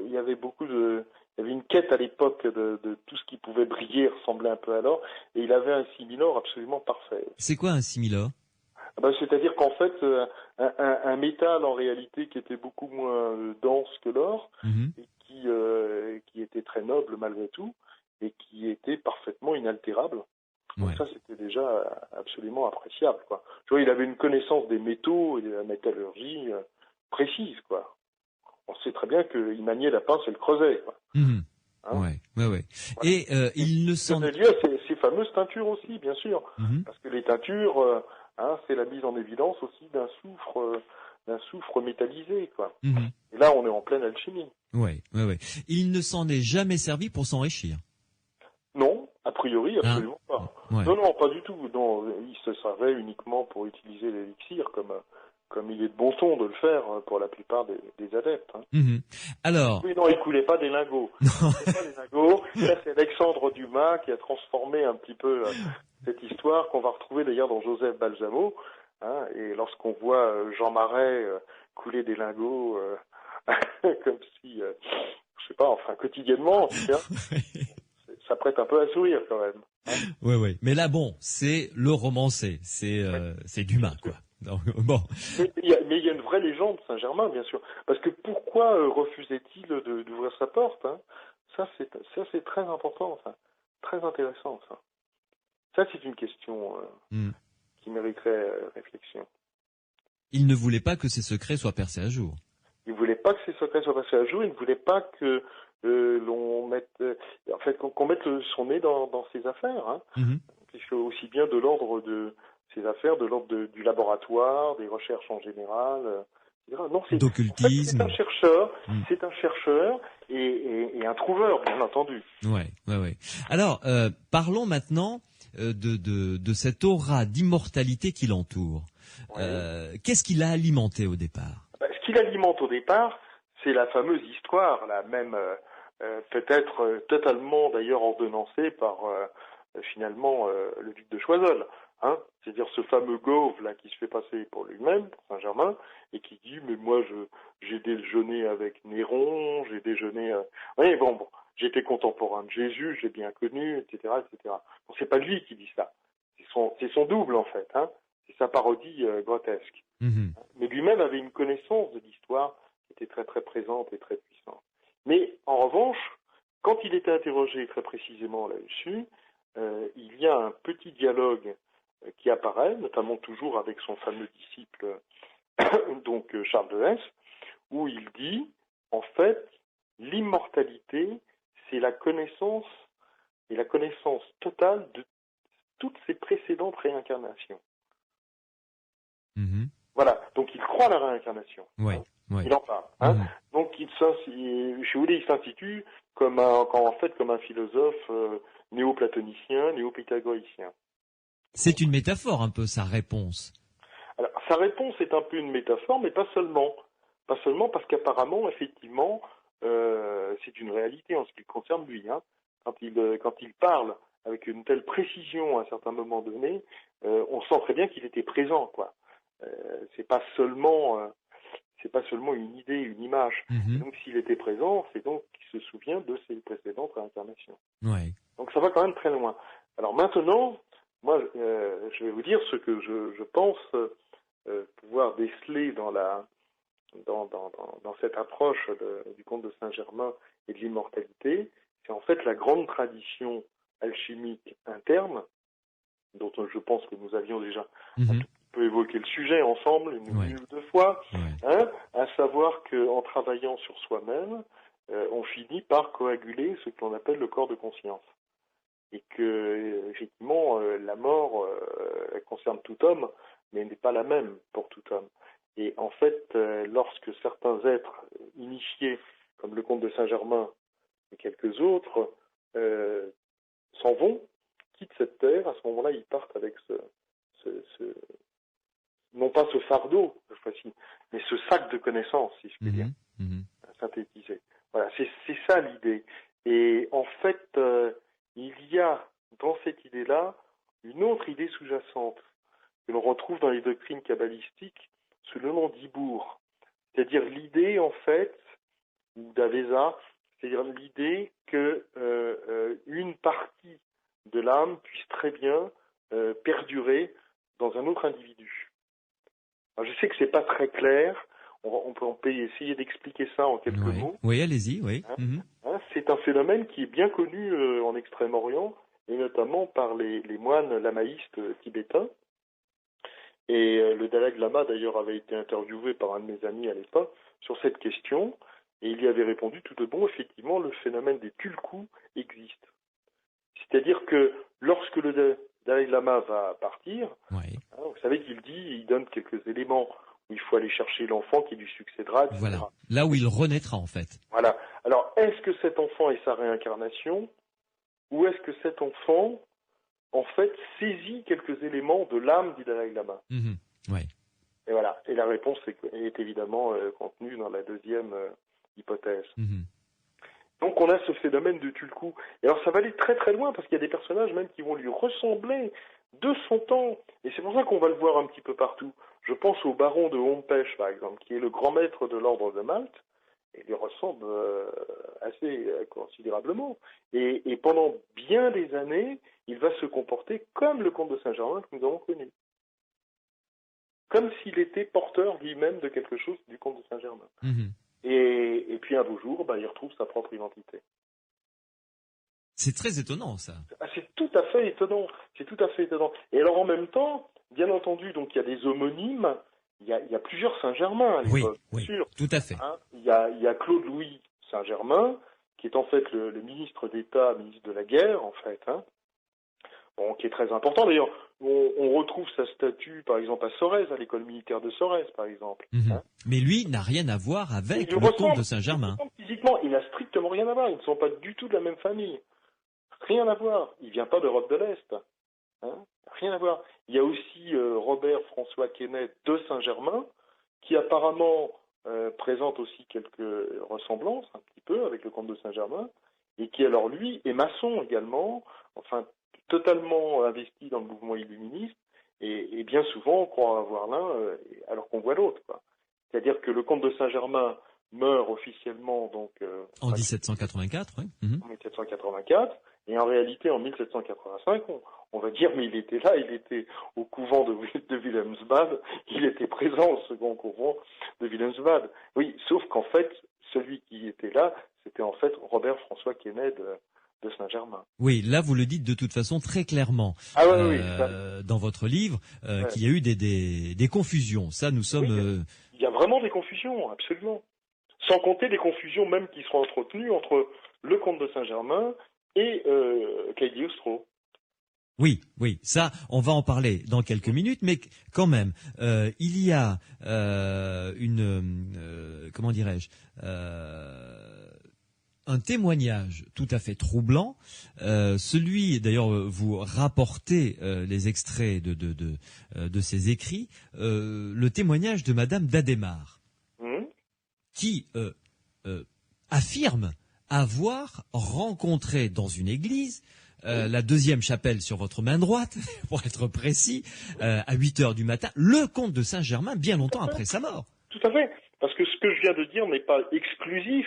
il y avait il y avait une quête à l'époque de tout ce qui pouvait briller, ressembler un peu à l'or, et il avait un similor absolument parfait. C'est quoi un similor? C'est-à-dire qu'en fait, un métal en réalité qui était beaucoup moins dense que l'or, et qui était très noble malgré tout, et qui était parfaitement inaltérable. Donc ça, c'était déjà absolument appréciable, quoi. Tu vois, il avait une connaissance des métaux et de la métallurgie précise, quoi. On sait très bien qu'il maniait la pince et le creuset, quoi. Ouais. Et il ne s'en... Ça donne lieu à ces fameuses teintures aussi, bien sûr, parce que les teintures, c'est la mise en évidence aussi d'un soufre métallisé, quoi. Et là, on est en pleine alchimie. Ouais. Il ne s'en est jamais servi pour s'enrichir. Non, a priori, absolument pas. Ouais. Non, pas du tout. Non, il se servait uniquement pour utiliser l'élixir, comme il est de bon ton de le faire pour la plupart des adeptes. Alors... Oui, non, il coulait pas des lingots. Pas des lingots. Ça, c'est Alexandre Dumas qui a transformé un petit peu cette histoire qu'on va retrouver d'ailleurs dans Joseph Balsamo. Et lorsqu'on voit Jean Marais couler des lingots comme si, je sais pas, enfin quotidiennement, en tout cas, ça prête un peu à sourire quand même. Ouais. Mais là, bon, c'est le romancé, c'est Dumas, quoi. Donc, bon. Mais il y a une vraie légende Saint-Germain, bien sûr. Parce que pourquoi refusait-il d'ouvrir sa porte, Ça, c'est très important, ça. Très intéressant, ça. Ça, c'est une question qui mériterait réflexion. Il ne voulait pas que ses secrets soient percés à jour. Il ne voulait pas que ses secrets soient percés à jour. Il ne voulait pas que l'on mette, qu'on mette son nez dans ses affaires, puisque aussi bien de l'ordre de ses affaires, de l'ordre du laboratoire, des recherches en général, etc. Non, d'occultisme. En fait, c'est un chercheur et un trouveur, bien entendu. Ouais. Alors, parlons maintenant de cette aura d'immortalité qui l'entoure. Qu'est-ce qui l'a alimenté au départ? Ce qui l'alimente au départ, c'est la fameuse histoire, là, même peut-être totalement d'ailleurs ordonnancée par finalement le duc de Choiseul. C'est-à-dire ce fameux Gauve là qui se fait passer pour lui-même, pour Saint-Germain, et qui dit mais moi j'ai déjeuné avec Néron, j'ai déjeuné, j'étais contemporain de Jésus, j'ai bien connu, etc., etc. Bon, c'est pas lui qui dit ça, c'est son double en fait, c'est sa parodie grotesque. Mais lui-même avait une connaissance de l'histoire qui était très très présente et très puissante. Mais en revanche, quand il était interrogé très précisément là-dessus, il y a un petit dialogue qui apparaît, notamment toujours avec son fameux disciple, donc Charles de Hesse, où il dit, en fait, l'immortalité, c'est la connaissance totale de toutes ses précédentes réincarnations. Voilà, donc il croit à la réincarnation. Ouais. Il en parle. Donc il s'institue comme un philosophe néo-platonicien, néo-pythagoricien. C'est une métaphore un peu sa réponse. Alors, sa réponse est un peu une métaphore, mais pas seulement. Pas seulement parce qu'apparemment, effectivement, c'est une réalité en ce qui le concerne lui. Quand il parle avec une telle précision à un certain moment donné, on sent très bien qu'il était présent, quoi. C'est pas seulement une idée, une image. Et donc, s'il était présent, c'est donc qu'il se souvient de ses précédentes réincarnations. Ouais. Donc, ça va quand même très loin. Alors maintenant, moi, je vais vous dire ce que je pense pouvoir déceler dans cette approche du conte de Saint-Germain et de l'immortalité. C'est en fait la grande tradition alchimique interne, dont je pense que nous avions déjà un tout petit peu évoqué le sujet ensemble une ou deux fois, à savoir qu'en travaillant sur soi-même, on finit par coaguler ce que l'on appelle le corps de conscience. Et que, effectivement, la mort elle concerne tout homme, mais n'est pas la même pour tout homme. Et en fait, lorsque certains êtres initiés, comme le comte de Saint-Germain et quelques autres, s'en vont, quittent cette terre, à ce moment-là, ils partent avec non pas ce fardeau, cette fois-ci, mais ce sac de connaissances, si je puis dire, synthétisé. Voilà, c'est ça l'idée. Et en fait, il y a dans cette idée-là une autre idée sous-jacente que l'on retrouve dans les doctrines kabbalistiques sous le nom d'Ibour. C'est-à-dire l'idée, en fait, d'Avesa, c'est-à-dire l'idée que une partie de l'âme puisse très bien perdurer dans un autre individu. Alors, je sais que c'est pas très clair. On peut essayer d'expliquer ça en quelques mots. Oui, allez-y, oui. C'est un phénomène qui est bien connu en Extrême-Orient, et notamment par les moines lamaïstes tibétains. Et le Dalai Lama, d'ailleurs, avait été interviewé par un de mes amis à l'époque sur cette question, et il y avait répondu tout de bon, effectivement, le phénomène des tulkus existe. C'est-à-dire que lorsque le Dalai Lama va partir, vous savez il donne quelques éléments où il faut aller chercher l'enfant qui lui succédera, etc. Voilà, là où il renaîtra en fait. Voilà. Alors, est-ce que cet enfant est sa réincarnation, ou est-ce que cet enfant, en fait, saisit quelques éléments de l'âme du Dalai Lama? Et voilà. Et la réponse est évidemment contenue dans la deuxième hypothèse. Donc on a ce phénomène de tulku. Et alors ça va aller très très loin, parce qu'il y a des personnages même qui vont lui ressembler de son temps. Et c'est pour ça qu'on va le voir un petit peu partout. Je pense au baron de Hompesch, par exemple, qui est le grand maître de l'ordre de Malte, et lui ressemble assez considérablement. Et pendant bien des années, il va se comporter comme le comte de Saint-Germain que nous avons connu. Comme s'il était porteur lui-même de quelque chose du comte de Saint-Germain. Et puis un beau jour, il retrouve sa propre identité. C'est très étonnant, ça. C'est tout à fait étonnant. C'est tout à fait étonnant. Et alors en même temps, bien entendu, donc il y a des homonymes. Il y a plusieurs Saint-Germain à l'époque, bien sûr. Tout à fait. Il y a Claude-Louis Saint-Germain, qui est en fait le ministre d'État, ministre de la guerre, en fait. Qui est très important. D'ailleurs, on retrouve sa statue, par exemple, à Sorèze, à l'école militaire de Sorèze, par exemple. Mais lui n'a rien à voir avec le comte de Saint-Germain. Physiquement, il n'a strictement rien à voir. Ils ne sont pas du tout de la même famille. Rien à voir. Il ne vient pas d'Europe de l'Est. Rien à voir. Il y a aussi Robert François Quesnay de Saint-Germain, qui apparemment présente aussi quelques ressemblances, un petit peu, avec le comte de Saint-Germain, et qui, alors, lui, est maçon également, enfin, totalement investi dans le mouvement illuministe, et bien souvent, on croit avoir l'un alors qu'on voit l'autre, quoi. C'est-à-dire que le comte de Saint-Germain meurt officiellement, donc... en 1784, oui. En 1784, et en réalité, en 1785, on va dire, mais il était là, il était au couvent de Wilhelmsbad, il était présent au second couvent de Wilhelmsbad. Oui, sauf qu'en fait, celui qui était là, c'était en fait Robert François Quesnay de Saint-Germain. Oui, là vous le dites de toute façon très clairement dans votre livre qu'il y a eu des confusions. Ça, nous sommes... Il y a vraiment des confusions, absolument. Sans compter les confusions même qui seront entretenues entre le comte de Saint-Germain et Cagliostro. Oui, oui, ça, on va en parler dans quelques minutes, mais quand même, il y a comment dirais-je, un témoignage tout à fait troublant, celui, d'ailleurs, vous rapportez les extraits de ces écrits, le témoignage de Madame d'Adhémar, qui affirme avoir rencontré dans une église la deuxième chapelle sur votre main droite, pour être précis, à 8 heures du matin, le comte de Saint-Germain, bien longtemps après sa mort. Tout à fait, parce que ce que je viens de dire n'est pas exclusif,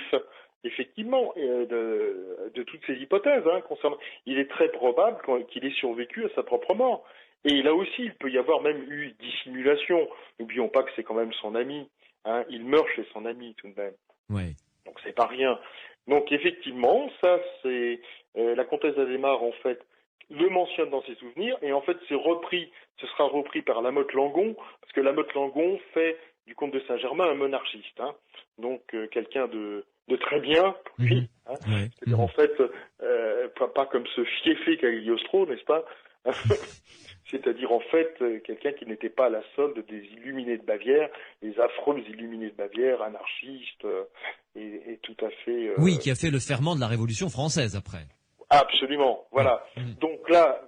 effectivement, de toutes ces hypothèses. Concernant. Il est très probable qu'il ait survécu à sa propre mort. Et là aussi, il peut y avoir même eu dissimulation. N'oublions pas que c'est quand même son ami. Il meurt chez son ami, tout de même. Ouais. Donc c'est pas rien. Donc effectivement, ça c'est la comtesse d'Adhémar en fait le mentionne dans ses souvenirs et en fait ce sera repris par Lamotte Langon parce que Lamotte Langon fait du comte de Saint-Germain un monarchiste, donc quelqu'un de très bien pour lui. Ouais. C'est-à-dire en fait pas comme ce fiefé Cagliostro, n'est-ce pas? C'est-à-dire en fait quelqu'un qui n'était pas à la solde des illuminés de Bavière, les affreux illuminés de Bavière, anarchistes et tout à fait... Oui, qui a fait le ferment de la Révolution française après. Absolument, voilà. Donc là,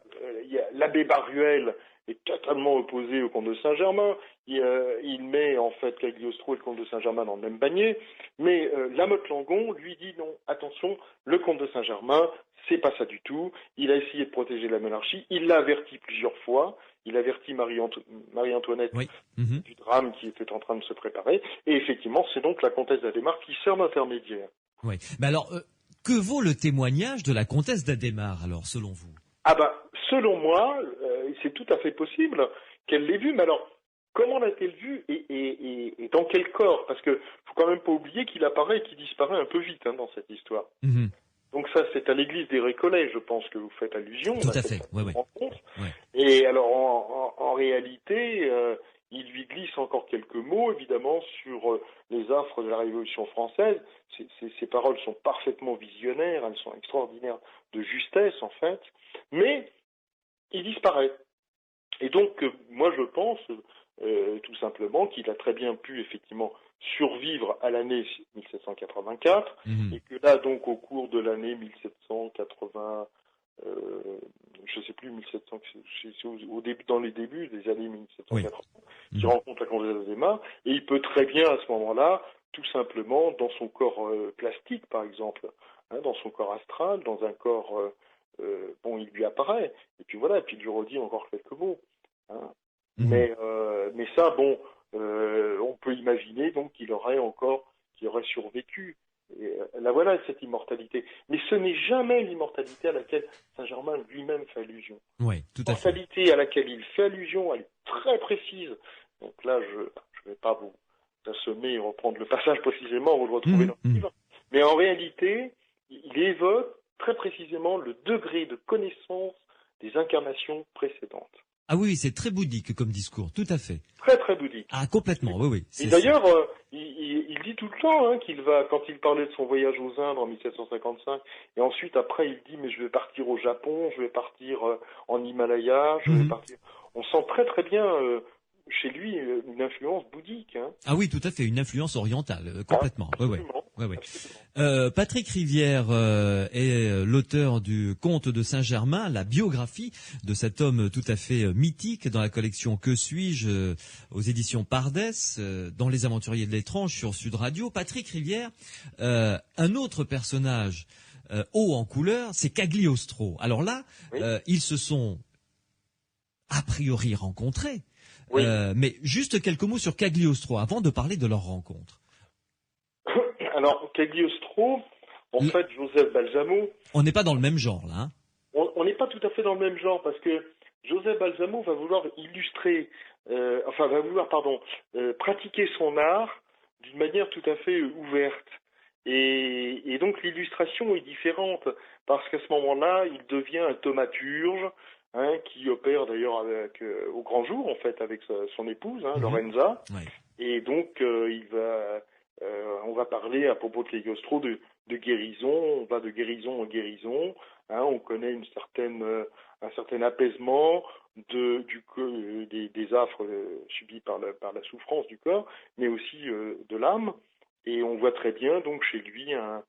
l'abbé Baruel est totalement opposé au comte de Saint-Germain. Il met en fait Cagliostro et le comte de Saint-Germain dans le même panier. Mais Lamotte Langon lui dit non, attention, le comte de Saint-Germain, c'est pas ça du tout. Il a essayé de protéger la monarchie. Il l'a averti plusieurs fois. Il avertit Marie-Antoinette du drame qui était en train de se préparer. Et effectivement, c'est donc la comtesse d'Adhémar qui sert d'intermédiaire. Oui. Mais alors, que vaut le témoignage de la comtesse d'Adhémar, alors, selon vous? Selon moi, c'est tout à fait possible qu'elle l'ait vu. Mais alors, comment l'a-t-elle vu et dans quel corps? Parce que faut quand même pas oublier qu'il apparaît et qu'il disparaît un peu vite dans cette histoire. Donc ça, c'est à l'église des Récollets, je pense que vous faites allusion. Tout à fait, oui. Et alors, en réalité, il lui glisse encore quelques mots, évidemment, sur les affres de la Révolution française. Ces paroles sont parfaitement visionnaires, elles sont extraordinaires de justesse, en fait. Mais il disparaît. Et donc, moi, je pense tout simplement qu'il a très bien pu, effectivement, survivre à l'année 1784, et que là, donc, au cours de l'année 1780, je sais plus, 1700, dans les débuts des années 1780, il rencontre la comtesse d'Adhémar, et il peut très bien, à ce moment-là, tout simplement, dans son corps plastique, par exemple, dans son corps astral, dans un corps, il lui apparaît, et puis voilà, et puis il lui redit encore quelques mots. Mais ça, on peut imaginer donc qu'il aurait survécu. Et là voilà cette immortalité. Mais ce n'est jamais l'immortalité à laquelle Saint-Germain lui-même fait allusion. Oui, tout à fait. L'immortalité à laquelle il fait allusion, elle est très précise. Donc là, je ne vais pas vous assommer et reprendre le passage précisément, vous le retrouvez dans le livre. Mais en réalité, il évoque très précisément le degré de connaissance des incarnations précédentes. Ah oui, c'est très bouddhique comme discours, tout à fait. Très très bouddhique. Ah complètement, oui. Et d'ailleurs, il dit tout le temps qu'il va, quand il parlait de son voyage aux Indes en 1755, et ensuite après il dit mais je vais partir au Japon, je vais partir en Himalaya, je vais partir. On sent très très bien chez lui une influence bouddhique. Ah oui, tout à fait, une influence orientale, complètement. Oui. Patrick Rivière est l'auteur du Conte de Saint-Germain, la biographie de cet homme tout à fait mythique dans la collection Que suis-je aux éditions Pardès, dans Les Aventuriers de l'étrange sur Sud Radio. Patrick Rivière, un autre personnage haut en couleur, c'est Cagliostro. Alors là, ils se sont a priori rencontrés. Mais juste quelques mots sur Cagliostro avant de parler de leur rencontre. Alors, Cagliostro, en fait, Joseph Balsamo... On n'est pas dans le même genre, là. On n'est pas tout à fait dans le même genre, parce que Joseph Balsamo va vouloir pratiquer son art d'une manière tout à fait ouverte. Et donc, l'illustration est différente, parce qu'à ce moment-là, il devient un thaumaturge, qui opère d'ailleurs au grand jour, en fait, avec son épouse, Lorenza. Et donc, on va va parler à propos de Cagliostro de guérison. On va de guérison en guérison. On connaît un certain apaisement des affres subies par la souffrance du corps, mais aussi de l'âme. Et on voit très bien donc chez lui un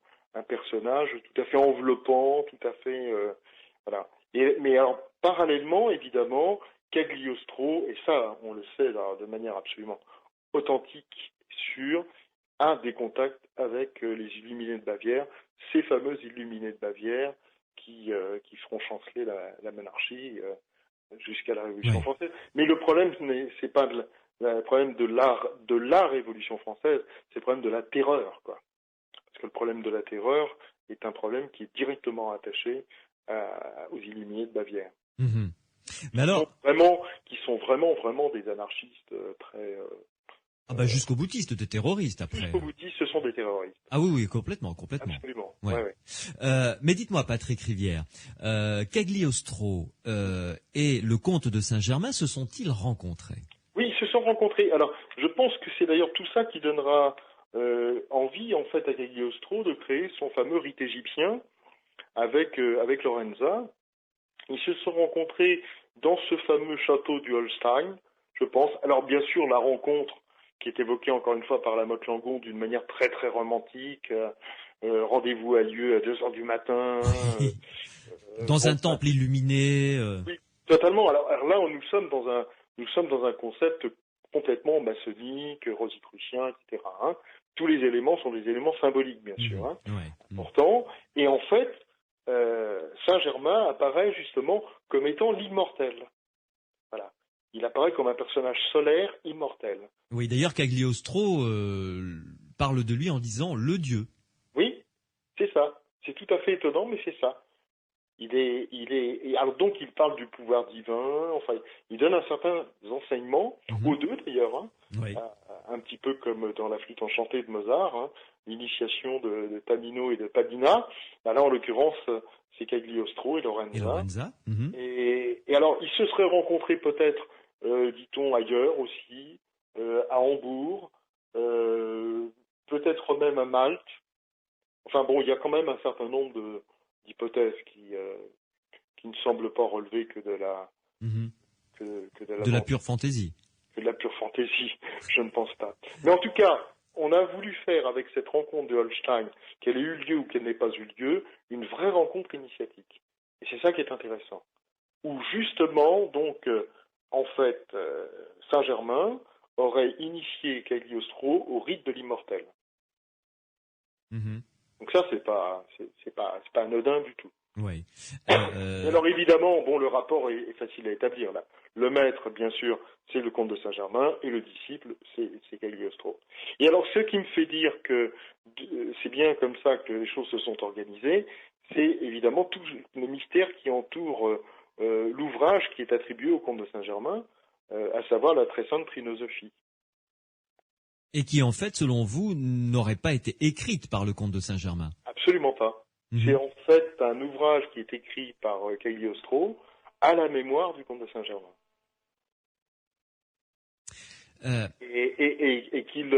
personnage tout à fait enveloppant, tout à fait voilà. Mais alors parallèlement, évidemment, Cagliostro, et ça on le sait là, de manière absolument authentique, sûre, a des contacts avec les Illuminés de Bavière, ces fameux Illuminés de Bavière qui feront chanceler la monarchie jusqu'à la Révolution française. Mais le problème, c'est pas le problème de la Révolution française, c'est le problème de la terreur, quoi. Parce que le problème de la terreur est un problème qui est directement attaché aux Illuminés de Bavière. Mmh. Mais alors, qui sont vraiment des anarchistes très. Jusqu'au boutiste, des terroristes après. Jusqu'au boutiste, ce sont des terroristes. Ah oui, complètement. Absolument. Ouais. Ouais. Mais dites-moi, Patrick Rivière, Cagliostro et le comte de Saint-Germain se sont-ils rencontrés? Oui, ils se sont rencontrés. Alors, je pense que c'est d'ailleurs tout ça qui donnera envie, en fait, à Cagliostro de créer son fameux rite égyptien avec Lorenza. Ils se sont rencontrés dans ce fameux château du Holstein, je pense. Alors, bien sûr, la rencontre qui est évoquée encore une fois par la Motte Langon d'une manière très très romantique. Rendez-vous a lieu à 2h du matin. Dans un temple illuminé. Oui, totalement. Alors là, nous sommes dans un concept complètement maçonnique, rosicrucien, etc. Tous les éléments sont des éléments symboliques, bien sûr, importants. Et en fait, Saint-Germain apparaît justement comme étant l'immortel. Voilà. Il apparaît comme un personnage solaire immortel. Oui, d'ailleurs, Cagliostro parle de lui en disant le dieu. Oui, c'est ça. C'est tout à fait étonnant, mais c'est ça. Alors donc il parle du pouvoir divin. Enfin, il donne un certain enseignement aux deux d'ailleurs. Un petit peu comme dans la flûte enchantée de Mozart, l'initiation de Tamino et de Padina. Là, en l'occurrence, c'est Cagliostro et Lorenza. Et alors, ils se seraient rencontrés peut-être, dit-on, ailleurs aussi, à Hambourg, peut-être même à Malte. Enfin bon, il y a quand même un certain nombre d'hypothèses qui ne semblent pas relever que de la pure fantaisie. Que de la pure fantaisie, je ne pense pas. Mais en tout cas, on a voulu faire avec cette rencontre de Holstein, qu'elle ait eu lieu ou qu'elle n'ait pas eu lieu, une vraie rencontre initiatique. Et c'est ça qui est intéressant. Où justement, donc, en fait, Saint-Germain aurait initié Cagliostro au rite de l'immortel. Donc ça, c'est pas anodin du tout. Oui. Alors évidemment, bon, le rapport est facile à établir là. Le maître, bien sûr, c'est le comte de Saint-Germain et le disciple, c'est Cagliostro. Et alors, ce qui me fait dire que c'est bien comme ça que les choses se sont organisées, c'est évidemment tout le mystère qui entoure l'ouvrage qui est attribué au comte de Saint-Germain, à savoir la très sainte Trinosophie. Et qui, en fait, selon vous, n'aurait pas été écrite par le comte de Saint-Germain? Absolument pas. C'est en fait un ouvrage qui est écrit par Cagliostro à la mémoire du comte de Saint-Germain. Et qu'il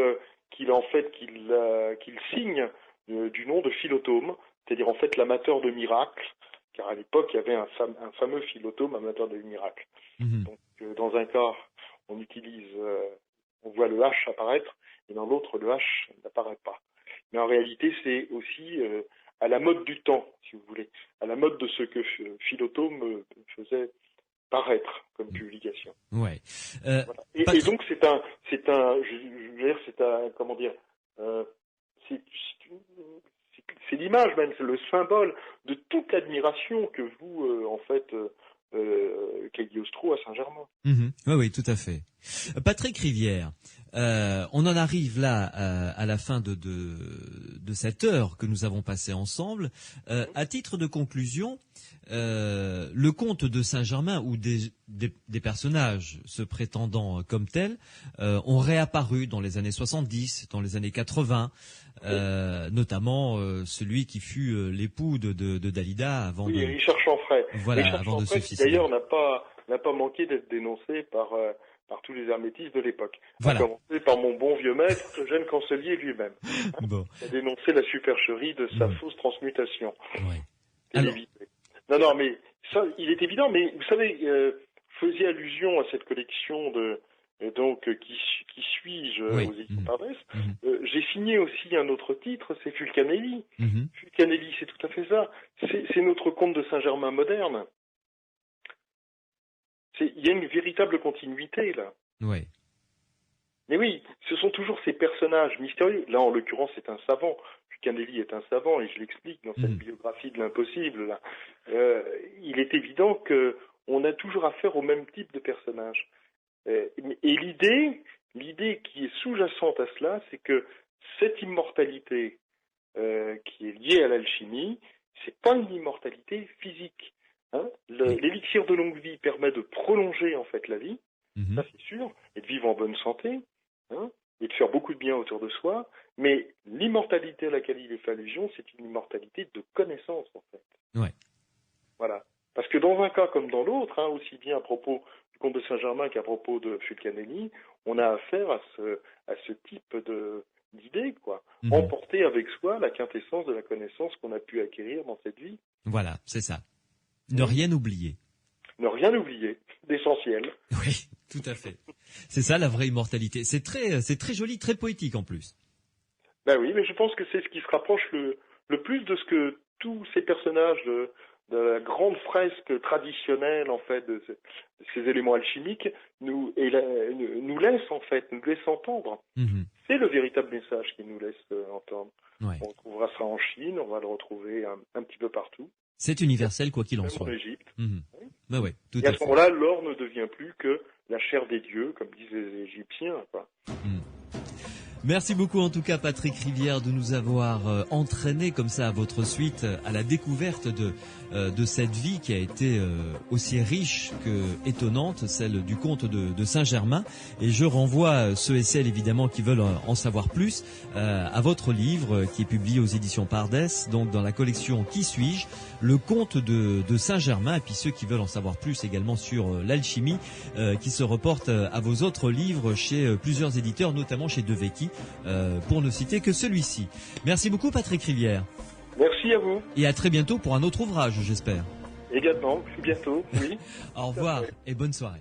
signe du nom de Philotome, c'est-à-dire en fait l'amateur de miracles, car à l'époque il y avait un fameux Philotome amateur de miracles. Donc dans un cas on voit le H apparaître, et dans l'autre le H n'apparaît pas. Mais en réalité c'est aussi à la mode du temps, si vous voulez, à la mode de ce que Philotome faisait paraître comme publication. Ouais. Voilà. Et donc c'est l'image même, c'est le symbole de toute l'admiration que voue en fait Cagliostro à Saint-Germain. Oui, tout à fait. Patrick Rivière, on en arrive là à la fin de cette heure que nous avons passée ensemble. À titre de conclusion, le comte de Saint-Germain ou des personnages se prétendant comme tels ont réapparu dans les années 70, dans les années 80, notamment celui qui fut l'époux de Dalida avant Richard Chanfray. Voilà, Richard avant Chanfray, de se suicider. D'ailleurs, n'a pas manqué d'être dénoncé par par tous les hermétistes de l'époque. Voilà. À commencer par mon bon vieux maître, Eugène Cancelier lui-même. Bon. Qui a dénoncé la supercherie de sa fausse transmutation. Ouais. Télévisée. Non, mais ça, il est évident, mais vous savez, faisiez allusion à cette collection de qui suis-je aux éditions Pardès. J'ai signé aussi un autre titre, c'est Fulcanelli. Fulcanelli, c'est tout à fait ça. C'est notre conte de Saint-Germain moderne. Il y a une véritable continuité là. Ouais. Mais oui, ce sont toujours ces personnages mystérieux. Là, en l'occurrence, c'est un savant. Fulcanelli est un savant, et je l'explique dans cette biographie de l'impossible. Là, il est évident que on a toujours affaire au même type de personnage. Et l'idée qui est sous-jacente à cela, c'est que cette immortalité qui est liée à l'alchimie, c'est pas une immortalité physique. Hein. L'élixir de longue vie permet de prolonger en fait la vie, ça c'est sûr, et de vivre en bonne santé, hein, et de faire beaucoup de bien autour de soi. Mais l'immortalité à laquelle il est fait allusion, c'est une immortalité de connaissance en fait. Ouais. Voilà. Parce que dans un cas comme dans l'autre, hein, aussi bien à propos du comte de Saint-Germain qu'à propos de Fulcanelli, on a affaire à ce type d'idée, quoi. Emporter avec soi la quintessence de la connaissance qu'on a pu acquérir dans cette vie. Voilà, c'est ça. Ne rien oublier. Ne rien oublier, d'essentiel. Oui, tout à fait. C'est ça la vraie immortalité. C'est très joli, très poétique en plus. Ben oui, mais je pense que c'est ce qui se rapproche le plus de ce que tous ces personnages de la grande fresque traditionnelle en fait de ces éléments alchimiques nous laissent en fait, nous laissent entendre. C'est le véritable message qu'ils nous laissent entendre. Ouais. On retrouvera ça en Chine, on va le retrouver un petit peu partout. C'est universel quoi qu'il en soit. En Égypte. Oui. Ben ouais, tout et à à ce moment-là, l'or ne devient plus que la chair des dieux, comme disaient les Égyptiens, quoi. Merci beaucoup en tout cas Patrick Rivière de nous avoir entraîné comme ça à votre suite à la découverte de cette vie qui a été aussi riche que étonnante, celle du comte de Saint-Germain. Et je renvoie ceux et celles évidemment qui veulent en savoir plus à votre livre qui est publié aux éditions Pardès, donc dans la collection Qui suis-je, le comte de Saint-Germain, et puis ceux qui veulent en savoir plus également sur l'alchimie qui se reportent à vos autres livres chez plusieurs éditeurs, notamment chez Devecchi, pour ne citer que celui-ci. Merci beaucoup Patrick Rivière. Merci à vous. Et à très bientôt pour un autre ouvrage, j'espère. Également, bientôt, oui. Au revoir et bonne soirée.